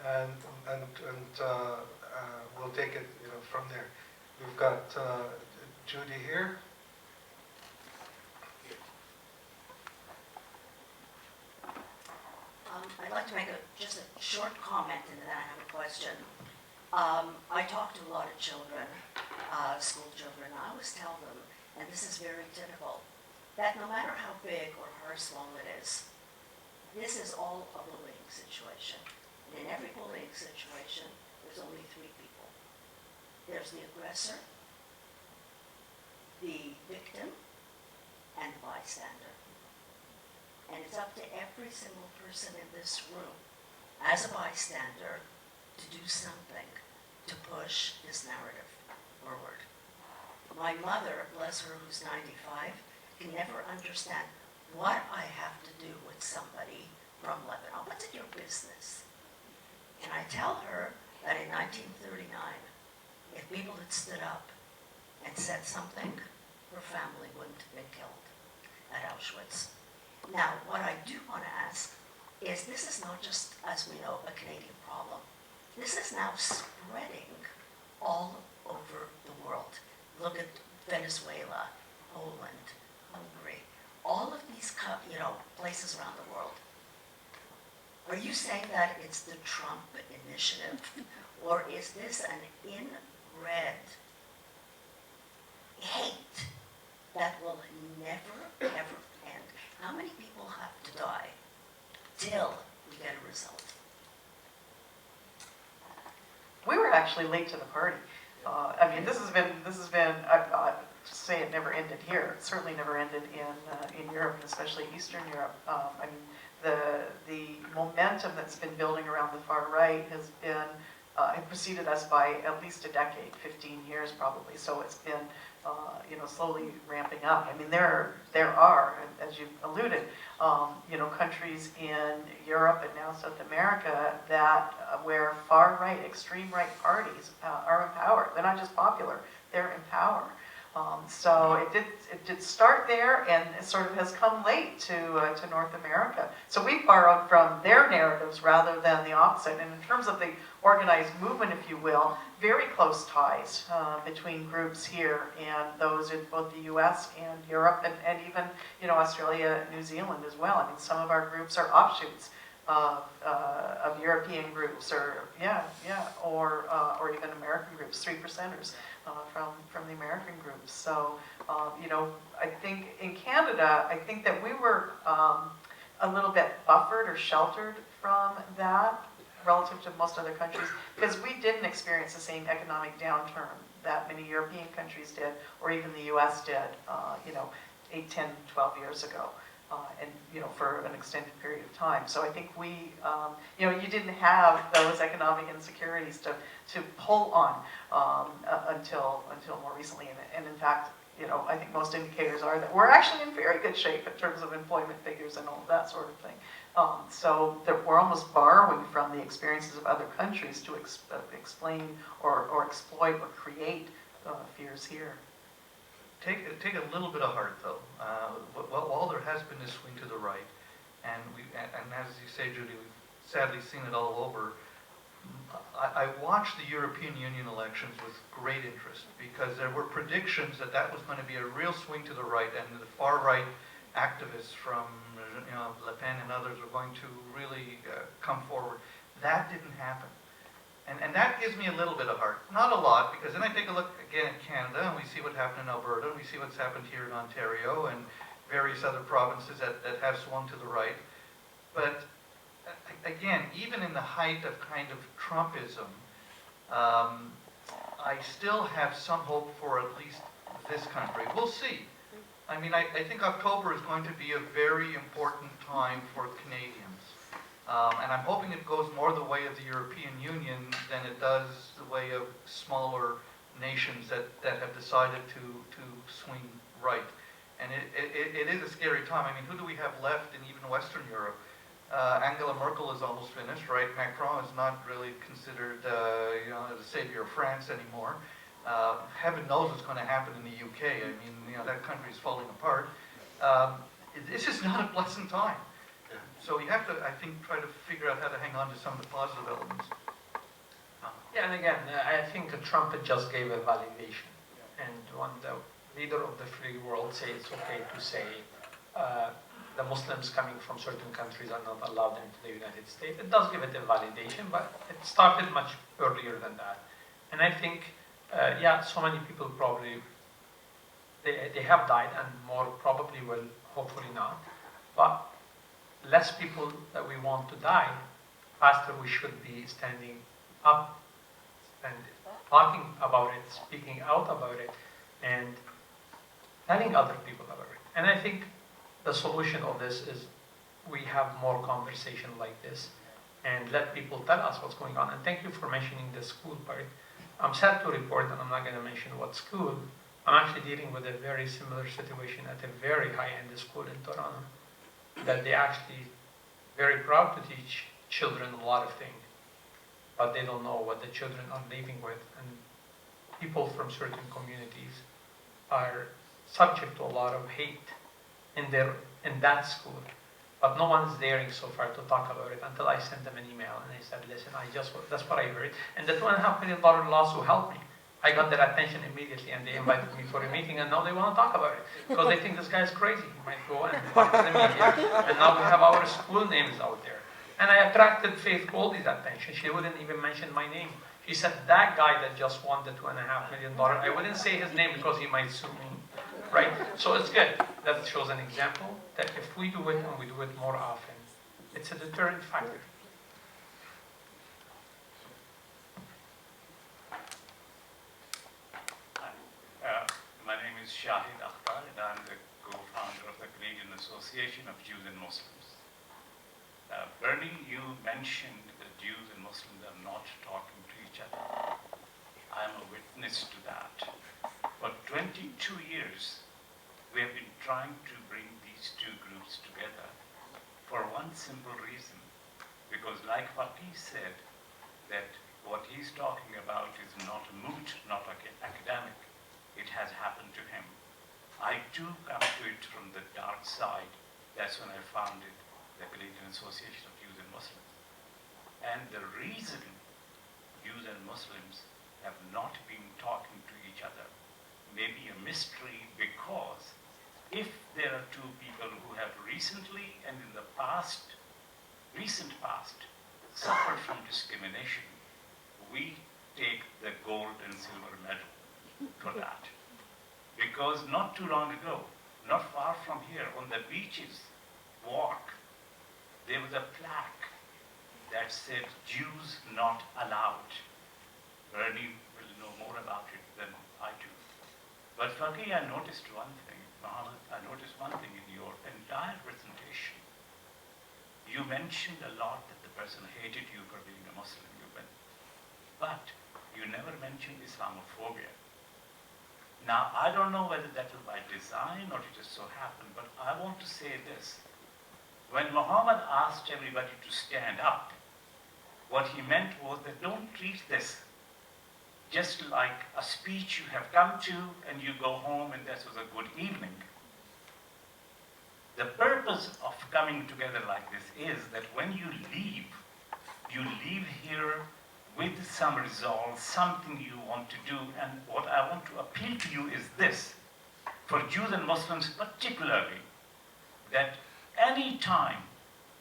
and we'll take it, from there. We've got Judy here. I'd like to make just a short comment, and then I have a question. I talk to a lot of children, school children, and I always tell them, and this is very typical, that no matter how big or how small it is, this is all a bullying situation. And in every bullying situation, there's only three people. There's the aggressor, the victim, and the bystander. And it's up to every single person in this room, as a bystander, to do something to push this narrative forward. My mother, bless her, who's 95, can never understand what I have to do with somebody from Lebanon. What's it your business? And I tell her that in 1939, if people had stood up and said something, her family wouldn't have been killed at Auschwitz. Now, what I do want to ask is, this is not just, as we know, a Canadian problem. This is now spreading all over the world. Look at Venezuela, Poland, Hungary, all of these places around the world. Are you saying that it's the Trump initiative, or is this an inbred hate that will never, ever end? How many people have to die till we get a result? We were actually late to the party. This has been. I say it never ended here. It certainly never ended in Europe, and especially Eastern Europe. The momentum that's been building around the far right has been it preceded us by at least a decade, 15 years probably. So it's been slowly ramping up. There are, as you alluded, countries in Europe and now South America that where far right, extreme right parties are in power. They're not just popular; they're in power. So it did start there, and it sort of has come late to North America. So we borrowed from their narratives rather than the opposite. And in terms of the organized movement, if you will, very close ties between groups here and those in both the U.S. and Europe, and even Australia, New Zealand as well. Some of our groups are offshoots of European groups, or even American groups, 3%ers from the American groups. So I think in Canada, I think that we were a little bit buffered or sheltered from that relative to most other countries, because we didn't experience the same economic downturn that many European countries did, or even the U.S. did. 8, 10, 12 years ago. And, for an extended period of time. So I think we, you didn't have those economic insecurities to pull on until more recently. And in fact, I think most indicators are that we're actually in very good shape in terms of employment figures and all that sort of thing. So that we're almost borrowing from the experiences of other countries to explain or exploit or create fears here. Take a little bit of heart, though. While there has been this swing to the right, and as you say, Judy, we've sadly seen it all over. I watched the European Union elections with great interest because there were predictions that was going to be a real swing to the right, and the far right activists from Le Pen and others were going to really come forward. That didn't happen. And that gives me a little bit of heart. Not a lot, because then I take a look again at Canada, and we see what happened in Alberta, and we see what's happened here in Ontario, and various other provinces that have swung to the right. But again, even in the height of kind of Trumpism, I still have some hope for at least this country. We'll see. I mean, I think October is going to be a very important time for Canadians. And I'm hoping it goes more the way of the European Union than it does the way of smaller nations that have decided to swing right. And it is a scary time. I mean, who do we have left in even Western Europe? Angela Merkel is almost finished, right? Macron is not really considered, the savior of France anymore. Heaven knows what's going to happen in the UK. I mean, that country is falling apart. This is not a pleasant time. So you have to, I think, try to figure out how to hang on to some of the positive elements. Yeah, and again, I think Trump just gave a validation. And when the leader of the free world says it's okay to say the Muslims coming from certain countries are not allowed into the United States, it does give it a validation, but it started much earlier than that. And I think, so many people probably, they have died, and more probably will, hopefully not. But less people that we want to die, faster we should be standing up and talking about it, speaking out about it, and telling other people about it. And I think the solution of this is we have more conversation like this and let people tell us what's going on. And thank you for mentioning the school part. I'm sad to report, and I'm not going to mention what school, I'm actually dealing with a very similar situation at a very high-end school in Toronto, that they actually very proud to teach children a lot of things, but they don't know what the children are living with, and people from certain communities are subject to a lot of hate in that school. But no one's daring so far to talk about it until I sent them an email and I said, listen, that's what I heard. And the $2.5 million lawsuit helped me. I got their attention immediately, and they invited me for a meeting, and now they want to talk about it because they think this guy is crazy. He might go and talk to the media, and now we have our school names out there. And I attracted Faith Goldie's attention. She wouldn't even mention my name. She said, that guy that just won the $2.5 million, I wouldn't say his name because he might sue me, right? So it's good. That shows an example that if we do it and we do it more often, it's a deterrent factor. My name is Shahid Akhtar, and I'm the co-founder of the Canadian Association of Jews and Muslims. Bernie, you mentioned that Jews and Muslims are not talking to each other. I'm a witness to that. For 22 years, we have been trying to bring these two groups together for one simple reason. Because like Fakih said, that what he's talking about is not moot, not academic. It has happened to him. I too come to it from the dark side. That's when I founded the Canadian Association of Jews and Muslims. And the reason Jews and Muslims have not been talking to each other may be a mystery, because if there are two people who have recently and in the recent past, suffered from discrimination, we take the gold and silver medal for that. Because not too long ago, not far from here, on the beaches walk, there was a plaque that said, Jews not allowed. Bernie will know more about it than I do. But Fakih, I noticed one thing, Mohammed, I noticed one thing in your entire presentation. You mentioned a lot that the person hated you for being a Muslim, but you never mentioned Islamophobia. Now, I don't know whether that was by design or it just so happened, but I want to say this. When Muhammad asked everybody to stand up, what he meant was that don't treat this just like a speech you have come to and you go home and this was a good evening. The purpose of coming together like this is that when you leave here with some resolve, something you want to do. And what I want to appeal to you is this, for Jews and Muslims particularly, that any time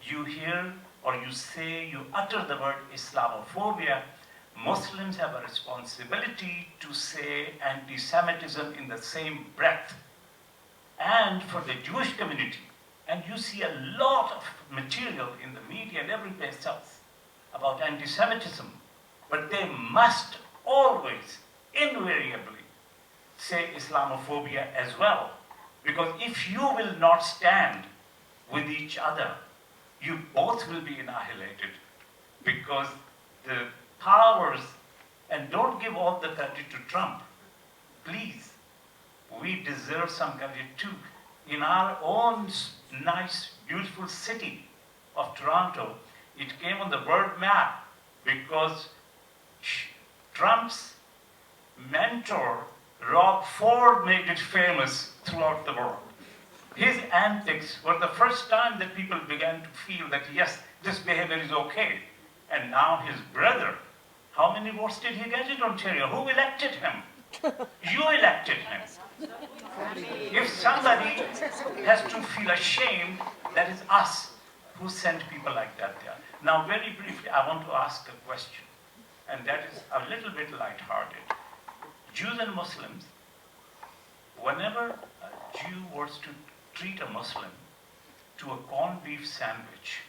you hear or you say, you utter the word Islamophobia, Muslims have a responsibility to say anti-Semitism in the same breath. And for the Jewish community, and you see a lot of material in the media and every place else about anti-Semitism, but they must always, invariably, say Islamophobia as well. Because if you will not stand with each other, you both will be annihilated. Because the powers, and don't give all the credit to Trump, please. We deserve some credit too. In our own nice, beautiful city of Toronto, it came on the world map because Trump's mentor, Rob Ford, made it famous throughout the world. His antics were the first time that people began to feel that, yes, this behavior is okay. And now his brother, how many votes did he get in Ontario? Who elected him? You elected him. If somebody has to feel ashamed, that is us who sent people like that there. Now, very briefly, I want to ask a question, and that is a little bit lighthearted. Jews and Muslims, whenever a Jew was to treat a Muslim to a corned beef sandwich,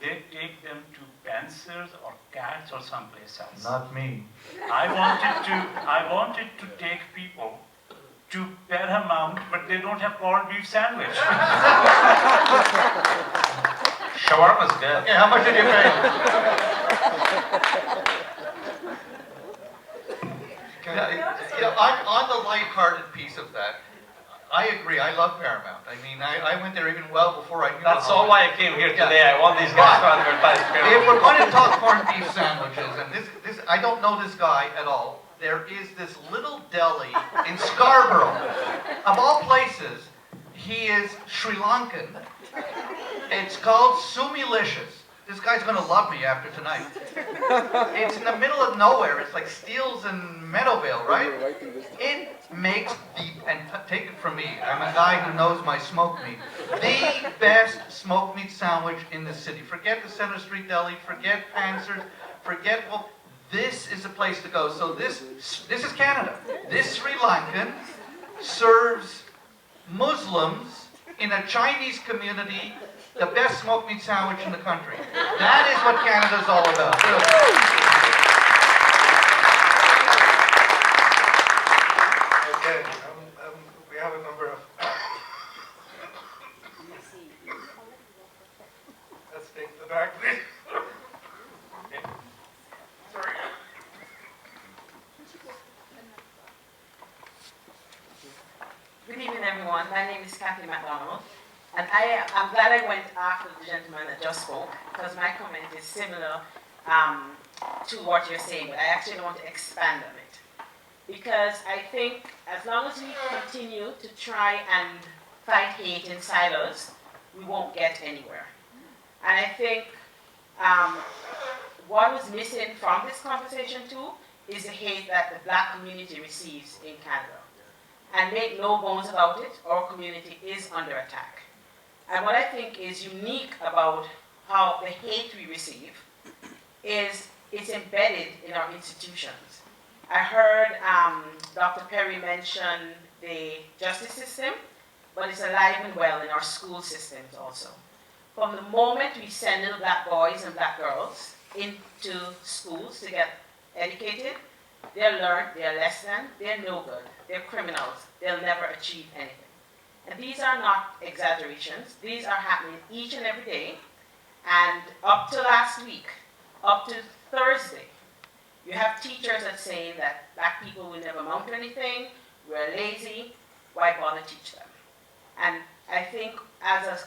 they take them to Panzers or Cats or someplace else. Not me. I wanted to take people to Paramount, but they don't have corned beef sandwich. Shawarma's good. Yeah, how much did you pay? On the lighthearted piece of that, I agree. I love Paramount. I mean, I went there even well before I knew. That's all why I came here today. I want these guys to advertise If Paramount. we're going to talk corned beef sandwiches, and this, I don't know this guy at all. There is this little deli in Scarborough. Of all places, he is Sri Lankan. It's called Sumilicious. This guy's going to love me after tonight. It's in the middle of nowhere. It's like Steeles and Meadowvale, right? It makes and take it from me, I'm a guy who knows my smoked meat, the best smoked meat sandwich in the city. Forget the Center Street Deli, forget Panzers, forget, well, this is the place to go. So this is Canada. This Sri Lankan serves Muslims in a Chinese community the best smoked meat sandwich in the country. That is what Canada's all about. Okay, we have a number of... Let's take the back, please. Okay. Sorry. Good evening, everyone. My name is Kathy McDonald, and I'm glad I went after the gentleman that just spoke, because my comment is similar to what you're saying, but I actually want to expand on it. Because I think as long as we continue to try and fight hate in silos, we won't get anywhere. And I think what was missing from this conversation too is the hate that the black community receives in Canada. And make no bones about it, our community is under attack. And what I think is unique about how the hate we receive is it's embedded in our institutions. I heard Dr. Perry mention the justice system, but it's alive and well in our school systems also. From the moment we send little black boys and black girls into schools to get educated, they'll learn, they're less than, they're no good, they're criminals, they'll never achieve anything. And these are not exaggerations. These are happening each and every day. And up to last week, up to Thursday, you have teachers that saying that black people will never amount to anything, we're lazy, why bother teach them? And I think as a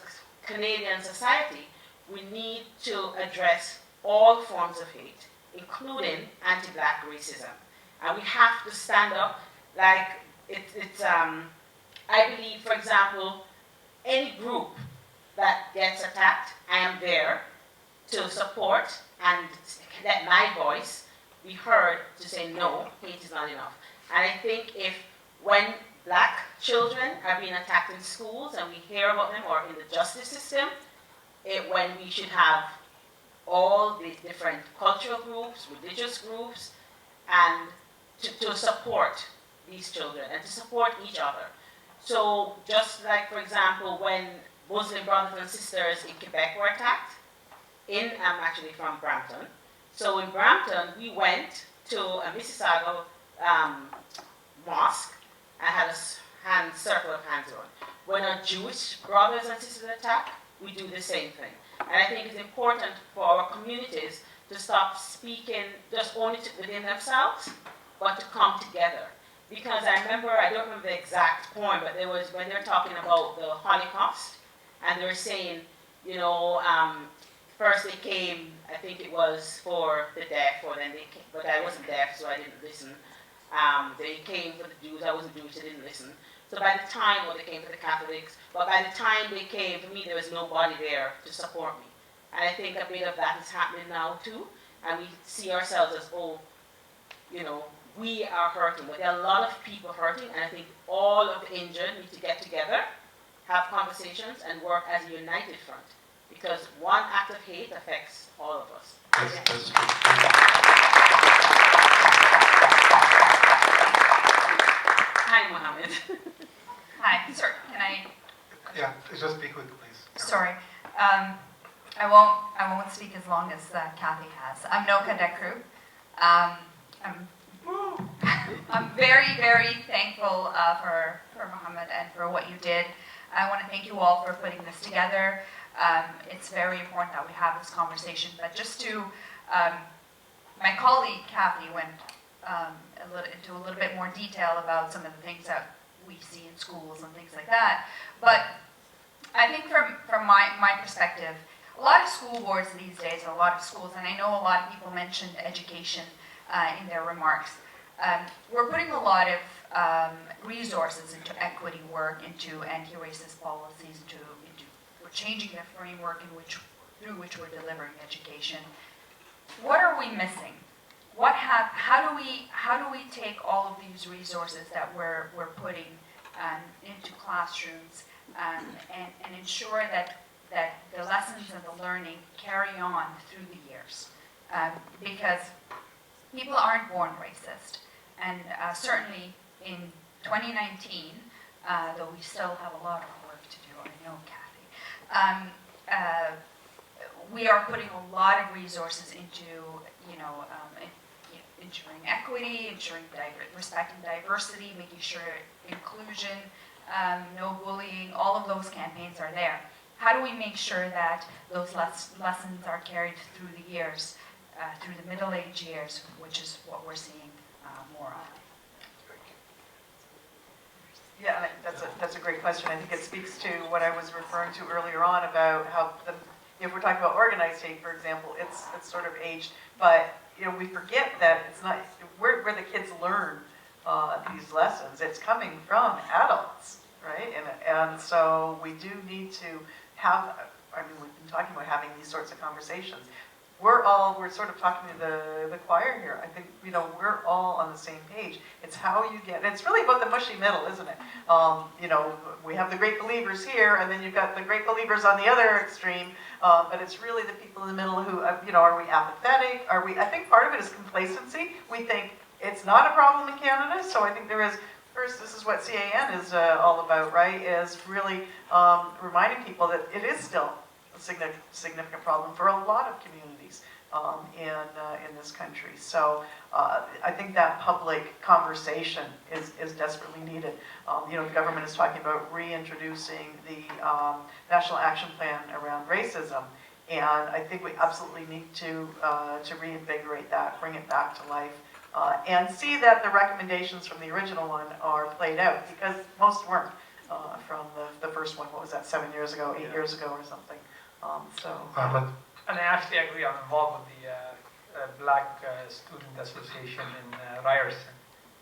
Canadian society, we need to address all forms of hate, including anti-black racism. And we have to stand up like I believe, for example, any group that gets attacked, I am there to support and let my voice be heard to say no, hate is not enough. And I think when black children are being attacked in schools and we hear about them, or in the justice system, when we should have all the different cultural groups, religious groups, and to support these children and to support each other. So just like, for example, when Muslim brothers and sisters in Quebec were attacked, I'm actually from Brampton. So in Brampton, we went to a Mississauga mosque and had a circle of hands on. When our Jewish brothers and sisters attack, we do the same thing. And I think it's important for our communities to stop speaking just only within themselves, but to come together. Because I don't remember the exact point, but there was when they were talking about the Holocaust, and they were saying, first they came, I think it was for the deaf, but I wasn't deaf, so I didn't listen. They came for the Jews, I wasn't Jewish, I didn't listen. So by the time, they came for the Catholics, but by the time they came, for me, there was nobody there to support me. And I think a bit of that is happening now too, and we see ourselves as, we are hurting, but there are a lot of people hurting, and I think all of the injured need to get together, have conversations, and work as a united front, because one act of hate affects all of us. That's Hi, Mohammed. Hi, sorry, can I, Yeah, just be quick, please. sorry. I won't speak as long as Kathy has. I'm Noka Dekru. I'm very, very thankful for Mohammed and for what you did. I want to thank you all for putting this together. It's very important that we have this conversation, but just to, my colleague Kathy went into a little bit more detail about some of the things that we see in schools and things like that. But I think from my perspective, a lot of school boards these days, a lot of schools, and I know a lot of people mentioned education in their remarks. We're putting a lot of resources into equity work, into anti-racist policies, we're changing the framework through which we're delivering education. What are we missing? How do we take all of these resources that we're putting into classrooms and ensure that the lessons and the learning carry on through the years? Because people aren't born racist, and certainly in 2019, though we still have a lot of work to do, I know, Kathy, we are putting a lot of resources into, ensuring equity, ensuring respecting diversity, making sure inclusion, no bullying, all of those campaigns are there. How do we make sure that those lessons are carried through the years, through the middle-aged years, which is what we're seeing more of? Yeah, that's a great question. I think it speaks to what I was referring to earlier on about how if we're talking about organized hate, for example, it's sort of aged, but we forget that it's not where the kids learn these lessons. It's coming from adults, right? And so we do need to have. We've been talking about having these sorts of conversations. We're sort of talking to the choir here. I think, we're all on the same page. It's how you get, and it's really about the mushy middle, isn't it? We have the great believers here, and then you've got the great believers on the other extreme, but it's really the people in the middle who, are we apathetic? I think part of it is complacency. We think it's not a problem in Canada, so I think there is, first, this is what CAN is all about, right, is really reminding people that it is still a significant problem for a lot of communities. in this country. So I think that public conversation is desperately needed. The government is talking about reintroducing the National Action Plan around racism, and I think we absolutely need to reinvigorate that, bring it back to life, and see that the recommendations from the original one are played out, because most weren't from the first one. What was that, 7 years ago, 8 years ago or something? Ahmed? And I actually agree. I'm involved with the Black Student Association in Ryerson.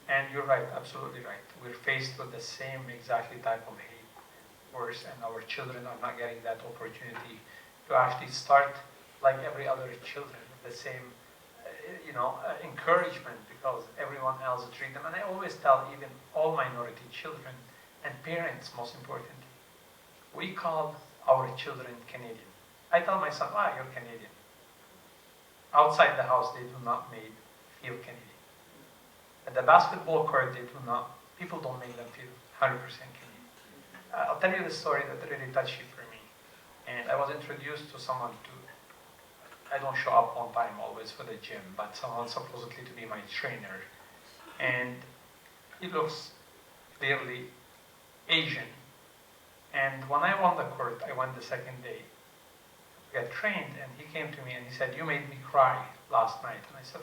And you're right, absolutely right. We're faced with the same exactly type of hate, worse, and our children are not getting that opportunity to actually start like every other children with the same, encouragement, because everyone else treat them. And I always tell even all minority children and parents, most importantly, we call our children Canadian. I tell my son, you're Canadian. Outside the house, they do not feel Canadian. At the basketball court, people don't make them feel 100% Canadian. I'll tell you the story that really touched you for me. And I was introduced to someone I don't show up on time always for the gym, but someone supposedly to be my trainer. And he looks clearly Asian. And when I won the court, I won the second day. Get trained, and he came to me and he said, "You made me cry last night." And I said,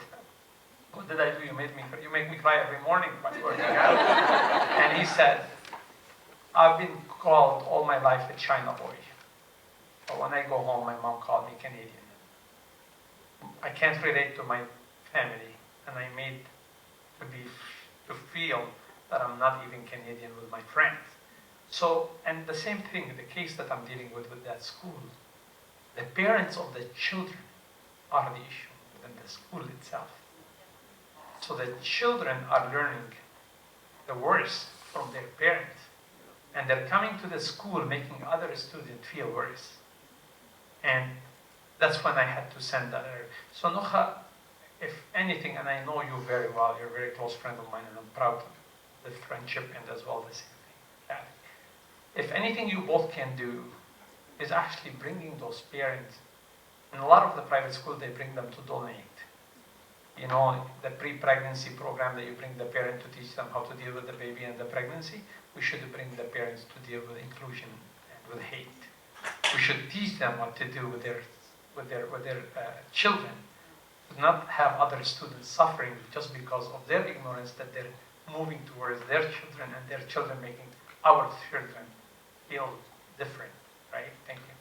"What did I do? You make me cry every morning by working out." And he said, "I've been called all my life a China boy. But when I go home, my mom called me Canadian. I can't relate to my family, and I made to feel that I'm not even Canadian with my friends." So, and the same thing, the case that I'm dealing with that school, the parents of the children are the issue within the school itself. So the children are learning the worst from their parents, and they're coming to the school making other students feel worse. And that's when I had to send that letter. So Nuha, if anything, and I know you very well, you're a very close friend of mine, and I'm proud of the friendship and as well the same thing. Yeah. If anything you both can do is actually bringing those parents, in a lot of the private schools, they bring them to donate. The pre-pregnancy program that you bring the parent to teach them how to deal with the baby and the pregnancy, we should bring the parents to deal with inclusion and with hate. We should teach them what to do with their children, to not have other students suffering just because of their ignorance, that they're moving towards their children and their children making our children feel different. Right? Thank you.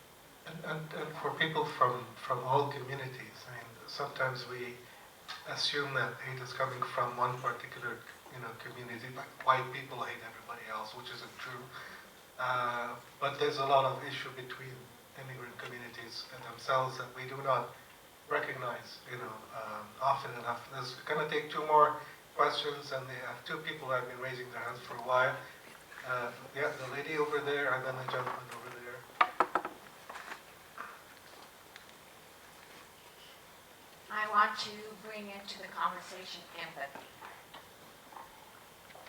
And for people from all communities, I mean, sometimes we assume that hate is coming from one particular community, like white people hate everybody else, which isn't true. But there's a lot of issue between immigrant communities and themselves that we do not recognize, often enough. There's going to take two more questions, and they have two people who have been raising their hands for a while. The lady over there, and then the gentleman over there. I want to bring into the conversation empathy.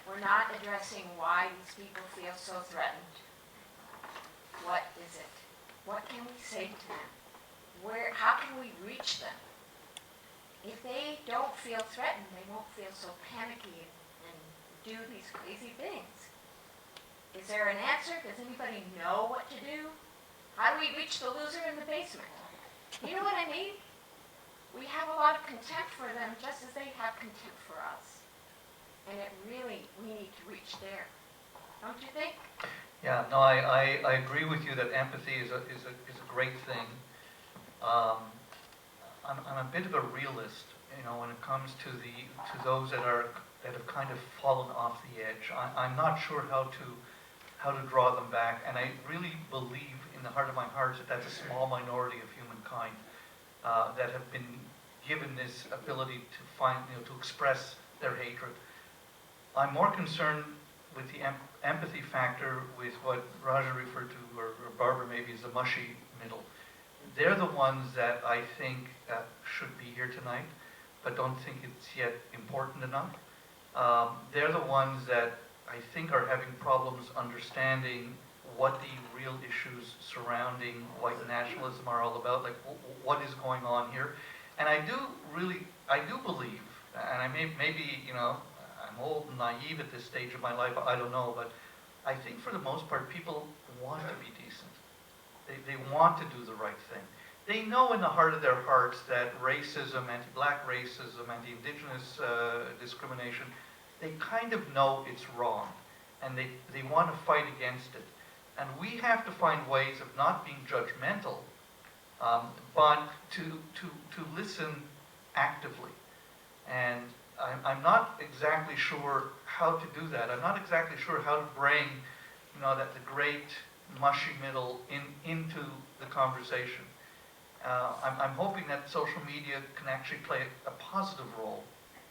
We're not addressing why these people feel so threatened. What is it? What can we say to them? How can we reach them? If they don't feel threatened, they won't feel so panicky and do these crazy things. Is there an answer? Does anybody know what to do? How do we reach the loser in the basement? You know what I mean? We have a lot of contempt for them just as they have contempt for us. And we need to reach there. Don't you think? Yeah, no, I agree with you that empathy is a great thing. I'm a bit of a realist, when it comes to those that have kind of fallen off the edge. I'm not sure how to draw them back, and I really believe in the heart of my heart that that's a small minority of humankind that have been given this ability to express their hatred. I'm more concerned with the empathy factor with what Raja referred to, or Barbara maybe, as the mushy middle. They're the ones that I think should be here tonight, but don't think it's yet important enough. They're the ones that I think are having problems understanding what the real issues surrounding white nationalism are all about, like what is going on here. And I do believe, and maybe, you know, I'm old and naive at this stage of my life, I don't know, but I think for the most part, people want to be decent. They want to do the right thing. They know in the heart of their hearts that racism, anti-black racism, anti-indigenous discrimination, they kind of know it's wrong, and they want to fight against it. And we have to find ways of not being judgmental, but to listen actively. And I'm not exactly sure how to do that. I'm not exactly sure how to bring, you know, that the great mushy middle into the conversation. I'm hoping that social media can actually play a positive role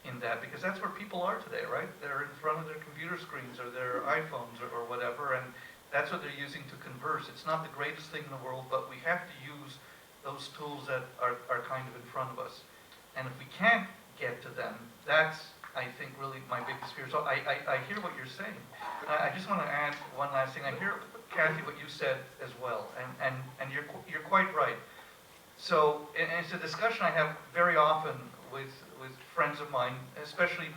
in that, because that's where people are today, right? They're in front of their computer screens or their iPhones or whatever, and that's what they're using to converse. It's not the greatest thing in the world, but we have to use those tools that are kind of in front of us. And if we can't get to them, that's, I think, really my biggest fear. So I hear what you're saying. I just want to add one last thing. I hear, Kathy, what you said as well, and you're quite right. So, and it's a discussion I have very often with friends of mine, especially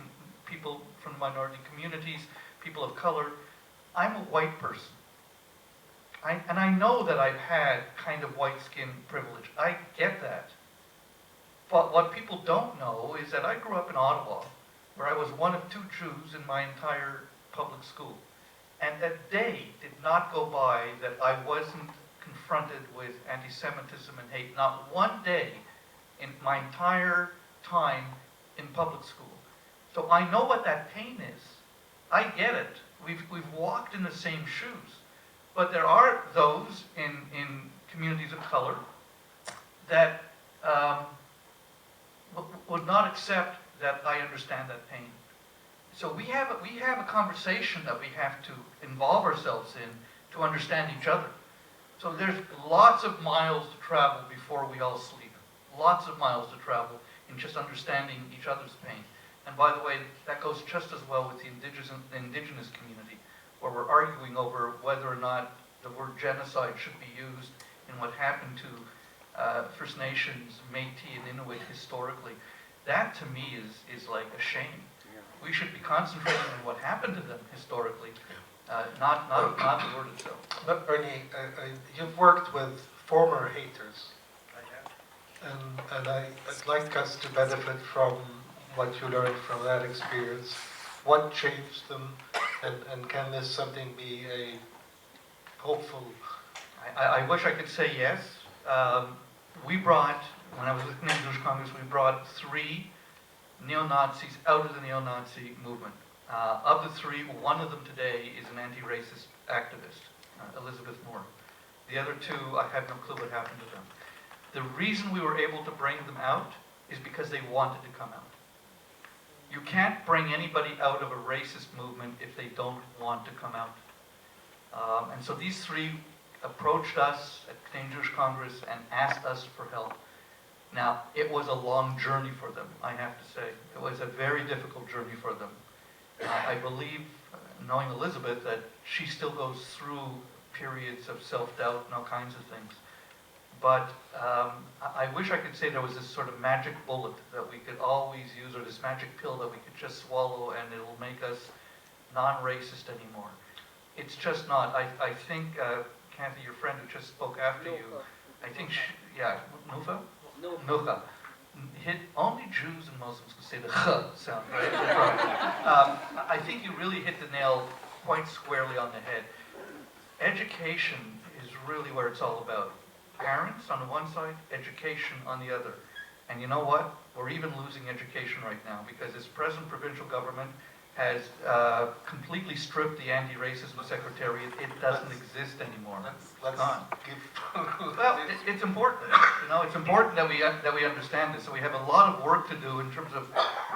people from the minority communities, people of color. I'm a white person. And I know that I've had kind of white skin privilege. I get that. But what people don't know is that I grew up in Ottawa, where I was one of 2 Jews in my entire public school. And a day did not go by that I wasn't confronted with anti-Semitism and hate. Not one day in my entire time in public school. So I know what that pain is. I get it. We've walked in the same shoes. But there are those in communities of color that would not accept that I understand that pain. So we have a conversation that we have to involve ourselves in to understand each other. So there's lots of miles to travel before we all sleep. Lots of miles to travel in just understanding each other's pain. And by the way, that goes just as well with the indigenous community, where we're arguing over whether or not the word genocide should be used in what happened to First Nations, Métis, and Inuit historically. That to me is like a shame. We should be concentrating on what happened to them historically, not the word itself. But Bernie, you've worked with former haters. And I'd like us to benefit from what you learned from that experience. What changed them, and can this something be a hopeful? I wish I could say yes. We brought, when I was with the Canadian Jewish Congress, we brought 3 neo-Nazis out of the neo-Nazi movement. Of the 3, one of them today is an anti-racist activist, Elizabeth Moore. The other 2, I have no clue what happened to them. The reason we were able to bring them out is because they wanted to come out. You can't bring anybody out of a racist movement if they don't want to come out. And so these 3 approached us at Canadian Jewish Congress and asked us for help. Now, it was a long journey for them, I have to say. It was a very difficult journey for them. I believe, knowing Elizabeth, that she still goes through periods of self-doubt and all kinds of things. But I wish I could say there was this sort of magic bullet that we could always use, or this magic pill that we could just swallow and it'll make us non-racist anymore. It's just not. I think, Kathy, your friend who just spoke after you, I think, Nufa? Nufa. Only Jews and Muslims can say the ch sound, right? I think you really hit the nail quite squarely on the head. Education is really where it's all about. Parents on the one side, education on the other. And you know what? We're even losing education right now because this present provincial government has completely stripped the anti-racism secretariat. It doesn't exist anymore. Let's give. Well, it's important. You know, it's important that we understand this. So we have a lot of work to do in terms of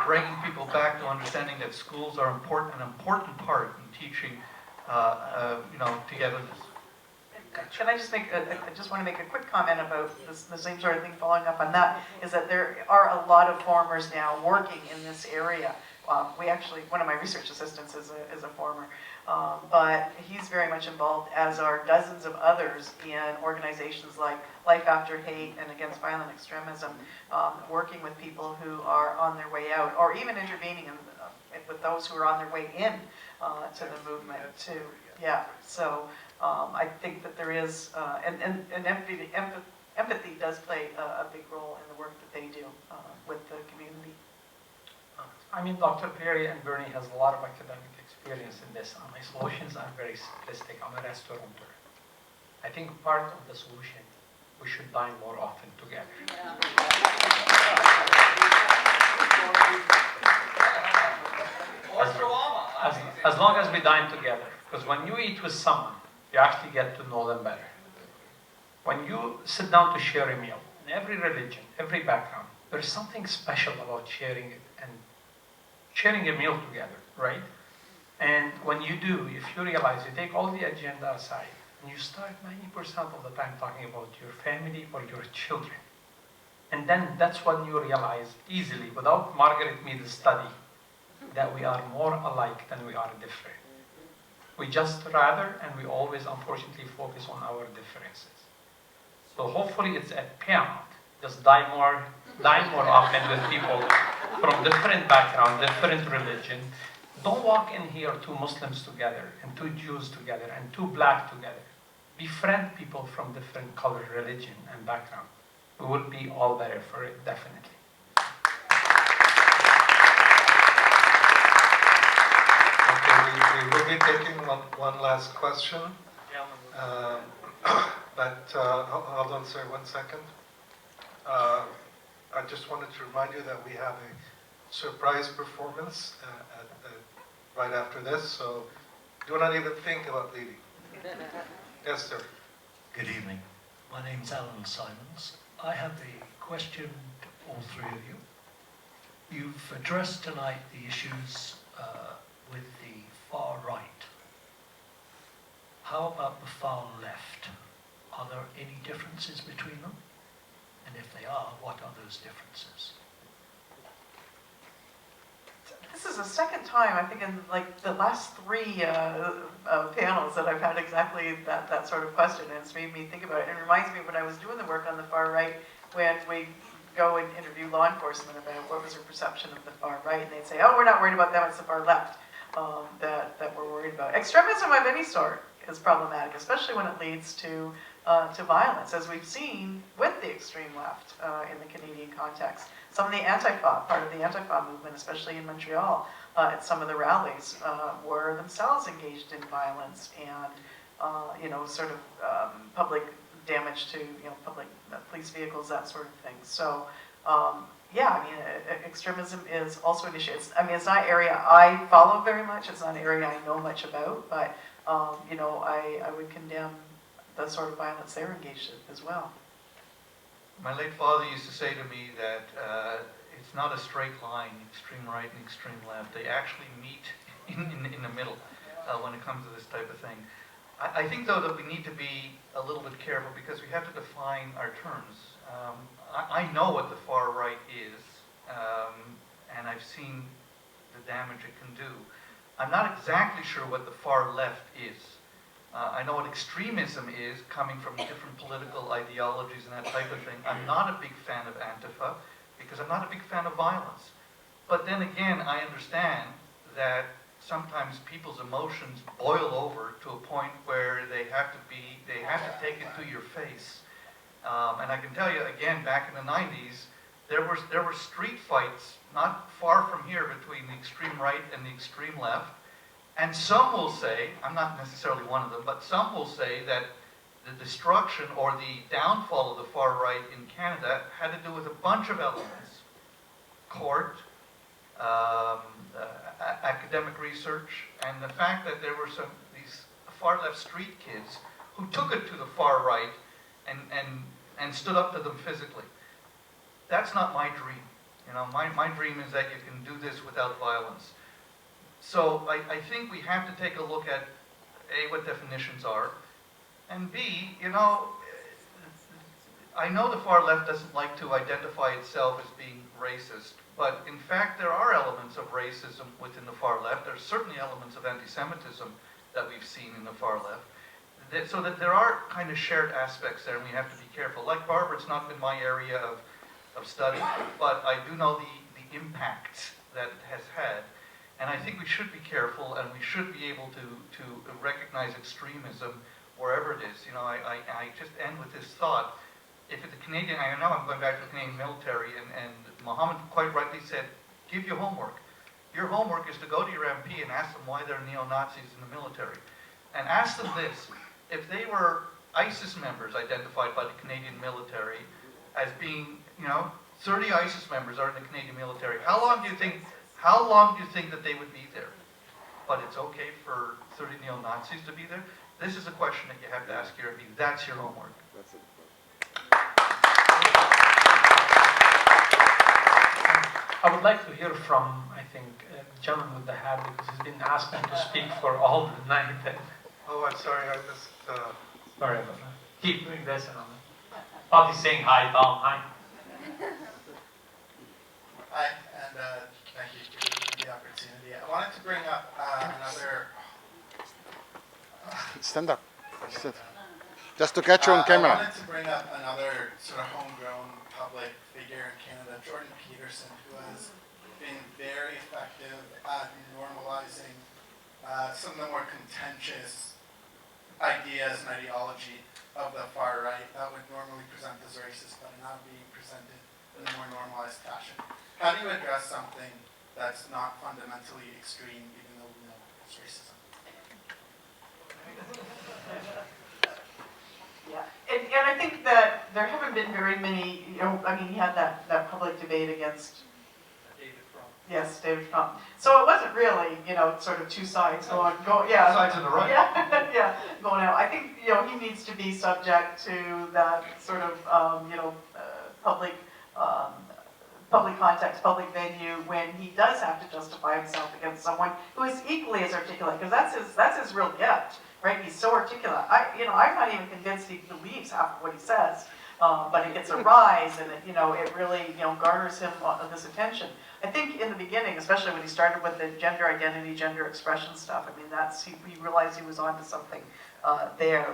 bringing people back to understanding that schools are an important part in teaching, togetherness. Can I just I just want to make a quick comment about the same sort of thing following up on that, is that there are a lot of farmers now working in this area We actually, one of my research assistants is a former, but he's very much involved, as are dozens of others, in organizations like Life After Hate and Against Violent Extremism, working with people who are on their way out, or even intervening with those who are on their way in to the movement too. Yeah, so I think that there is, and empathy does play a big role in the work that they do with the community. I mean, Dr. Perry and Bernie has a lot of academic experience in this. My solutions are very simplistic. I'm a restaurateur. I think part of the solution, we should dine more often together. As long as we dine together. Because when you eat with someone, you actually get to know them better. When you sit down to share a meal, in every religion, every background, there's something special about sharing it and sharing a meal together, right? And when you do, if you realize, you take all the agenda aside, and you start 90% of the time talking about your family or your children. And then that's when you realize easily, without Margaret Mead's study, that we are more alike than we are different. We just rather, and we always unfortunately focus on our differences. So hopefully it's at paramount. Just dine more often with people from different backgrounds, different religion. Don't walk in here two Muslims together, and two Jews together, and two black together. Befriend people from different color, religion, and background. We would be all better for it, definitely. Okay, we will be taking one last question. But hold on, sir, 1 second. I just wanted to remind you that we have a surprise performance right after this, so do not even think about leaving. Yes, sir. Good evening. My name's Alan Simons. I have a question to all three of you. You've addressed tonight the issues with the far right. How about the far left? Are there any differences between them? And if they are, what are those differences? This is the second time, I think, in like the last three panels that I've had exactly that sort of question, and it's made me think about it. It reminds me of when I was doing the work on the far right, when we go and interview law enforcement about what was their perception of the far right, and they'd say, oh, we're not worried about them, it's the far left that we're worried about. Extremism of any sort is problematic, especially when it leads to violence, as we've seen with the extreme left in the Canadian context. Some of the Antifa, part of the Antifa movement, especially in Montreal, at some of the rallies, were themselves engaged in violence and, sort of public damage to, public police vehicles, that sort of thing. So, yeah, I mean, extremism is also an issue. It's not an area I follow very much. It's not an area I know much about, but, I would condemn the sort of violence they're engaged in as well. My late father used to say to me that it's not a straight line, extreme right and extreme left. They actually meet in the middle when it comes to this type of thing. I think, though, that we need to be a little bit careful because we have to define our terms. I know what the far right is, and I've seen the damage it can do. I'm not exactly sure what the far left is. I know what extremism is, coming from different political ideologies and that type of thing. I'm not a big fan of Antifa because I'm not a big fan of violence. But then again, I understand that sometimes people's emotions boil over to a point where they have to take it to your face. And I can tell you again, back in the 90s, there were street fights not far from here between the extreme right and the extreme left. And some will say, I'm not necessarily one of them, but some will say that the destruction or the downfall of the far right in Canada had to do with a bunch of elements. Court, academic research, and the fact that there were these far left street kids who took it to the far right and stood up to them physically. That's not my dream. My dream is that you can do this without violence. So I think we have to take a look at A, what definitions are, and B, I know the far left doesn't like to identify itself as being racist, But in fact, there are elements of racism within the far left. There's certainly elements of anti-Semitism that we've seen in the far left. So that there are kind of shared aspects there, and we have to be careful. Like Barbara, it's not been my area of study, but I do know the impact that it has had. And I think we should be careful, and we should be able to recognize extremism wherever it is. You know, I just end with this thought. If the Canadian, I know I'm going back to the Canadian military, and Mohammed quite rightly said, give you homework. Your homework is to go to your MP and ask them why they're neo-Nazis in the military. And ask them this, if they were ISIS members identified by the Canadian military as being, 30 ISIS members are in the Canadian military, how long do you think that they would be there? But it's okay for 30 neo-Nazis to be there? This is a question that you have to ask your MP. That's your homework. That's it. I would like to hear from, I think, the gentleman with the hat, because he's been asking to speak for all the night. Oh, I'm sorry, I missed, Sorry about that. Keep doing this and all that. Fakih saying hi, Tom, hi. Hi, and thank you for the opportunity. I wanted to bring up another... Stand up. Just to catch you on I camera. wanted to bring up another sort of homegrown public figure in Canada, Jordan Peterson, who has been very effective at normalizing some of the more contentious ideas and ideology of the far right that would normally present as racist, but are now being presented in a more normalized fashion. How do you address something that's not fundamentally extreme, even though we know it's racism? Yeah, and I think that there haven't been very many, he had that public debate against David Trump. So it wasn't really, sort of two sides going, yeah. Two sides of the right. Yeah, yeah, going out. I think, he needs to be subject to that sort of, public context, public venue, when he does have to justify himself against someone who is equally as articulate, because that's his real gift, right? He's so articulate. I'm not even convinced he believes half of what he says, but it gets a rise, and it really, garners him this attention. I think in the beginning, especially when he started with the gender identity, gender expression stuff, he realized he was onto something there,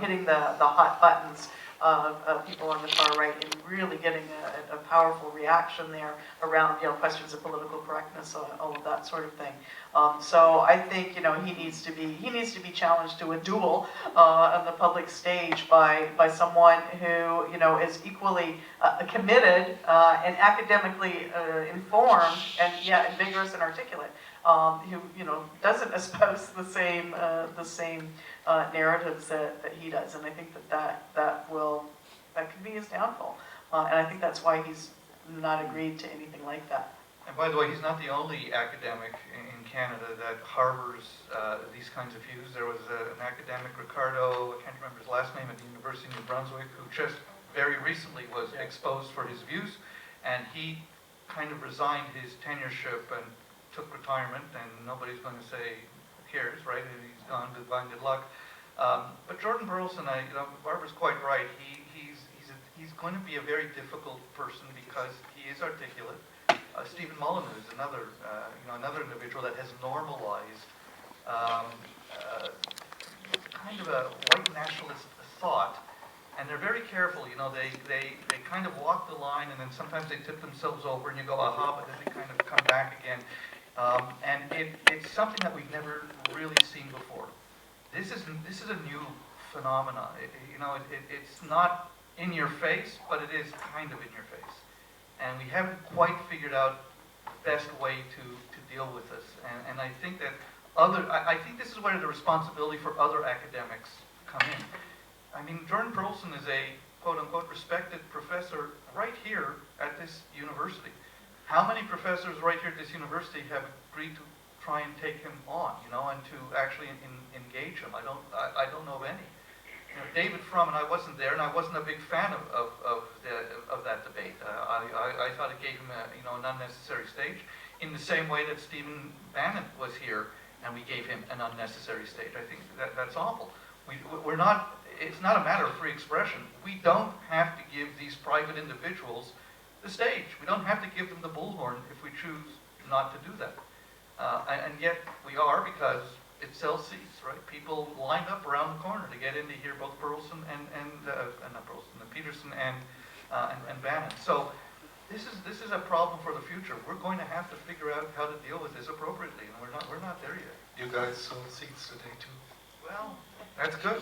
hitting the hot buttons of people on the far right, and really getting a powerful reaction there around, questions of political correctness, all of that sort of thing. So I think, he needs to be challenged to a duel on the public stage by someone who, is equally committed and academically informed, and yet vigorous and articulate, who, doesn't espouse the same narratives that he does. And I think that could be his downfall. And I think that's why he's not agreed to anything like that. And by the way, he's not the only academic in Canada that harbors these kinds of views. There was an academic, Ricardo, I can't remember his last name, at the University of New Brunswick, who just very recently was exposed for his views, and he kind of resigned his tenureship and took retirement, and nobody's going to say, who cares, right? He's gone, goodbye, good luck. But Jordan Burleson, Barbara's quite right. He's going to be a very difficult person because he is articulate. Stephen Molyneux is another individual that has normalized kind of a white nationalist thought, and they're very careful. They kind of walk the line, and then sometimes they tip themselves over, and you go, aha, but then they kind of come back again. And it's something that we've never really seen before. This is a new phenomenon. It's not in your face, but it is kind of in your face. And we haven't quite figured out the best way to deal with this. And I think that I think this is where the responsibility for other academics come in. Jordan Burleson is a quote-unquote respected professor right here at this university. How many professors right here at this university have agreed to try and take him on, and to actually engage him? I don't know of any. David Frum, and I wasn't there, and I wasn't a big fan of that debate. I thought it gave him an unnecessary stage, in the same way that Stephen Bannon was here, and we gave him an unnecessary stage. I think that's awful. It's not a matter of free expression. We don't have to give these private individuals the stage. We don't have to give them the bullhorn if we choose not to do that. And yet we are, because it sells seats, right? People line up around the corner to get in to hear both Burleson and not Burleson, Peterson and Bannon. So this is a problem for the future. We're going to have to figure out how to deal with this appropriately, and we're not there yet. You guys sold seats today too. Well, that's good.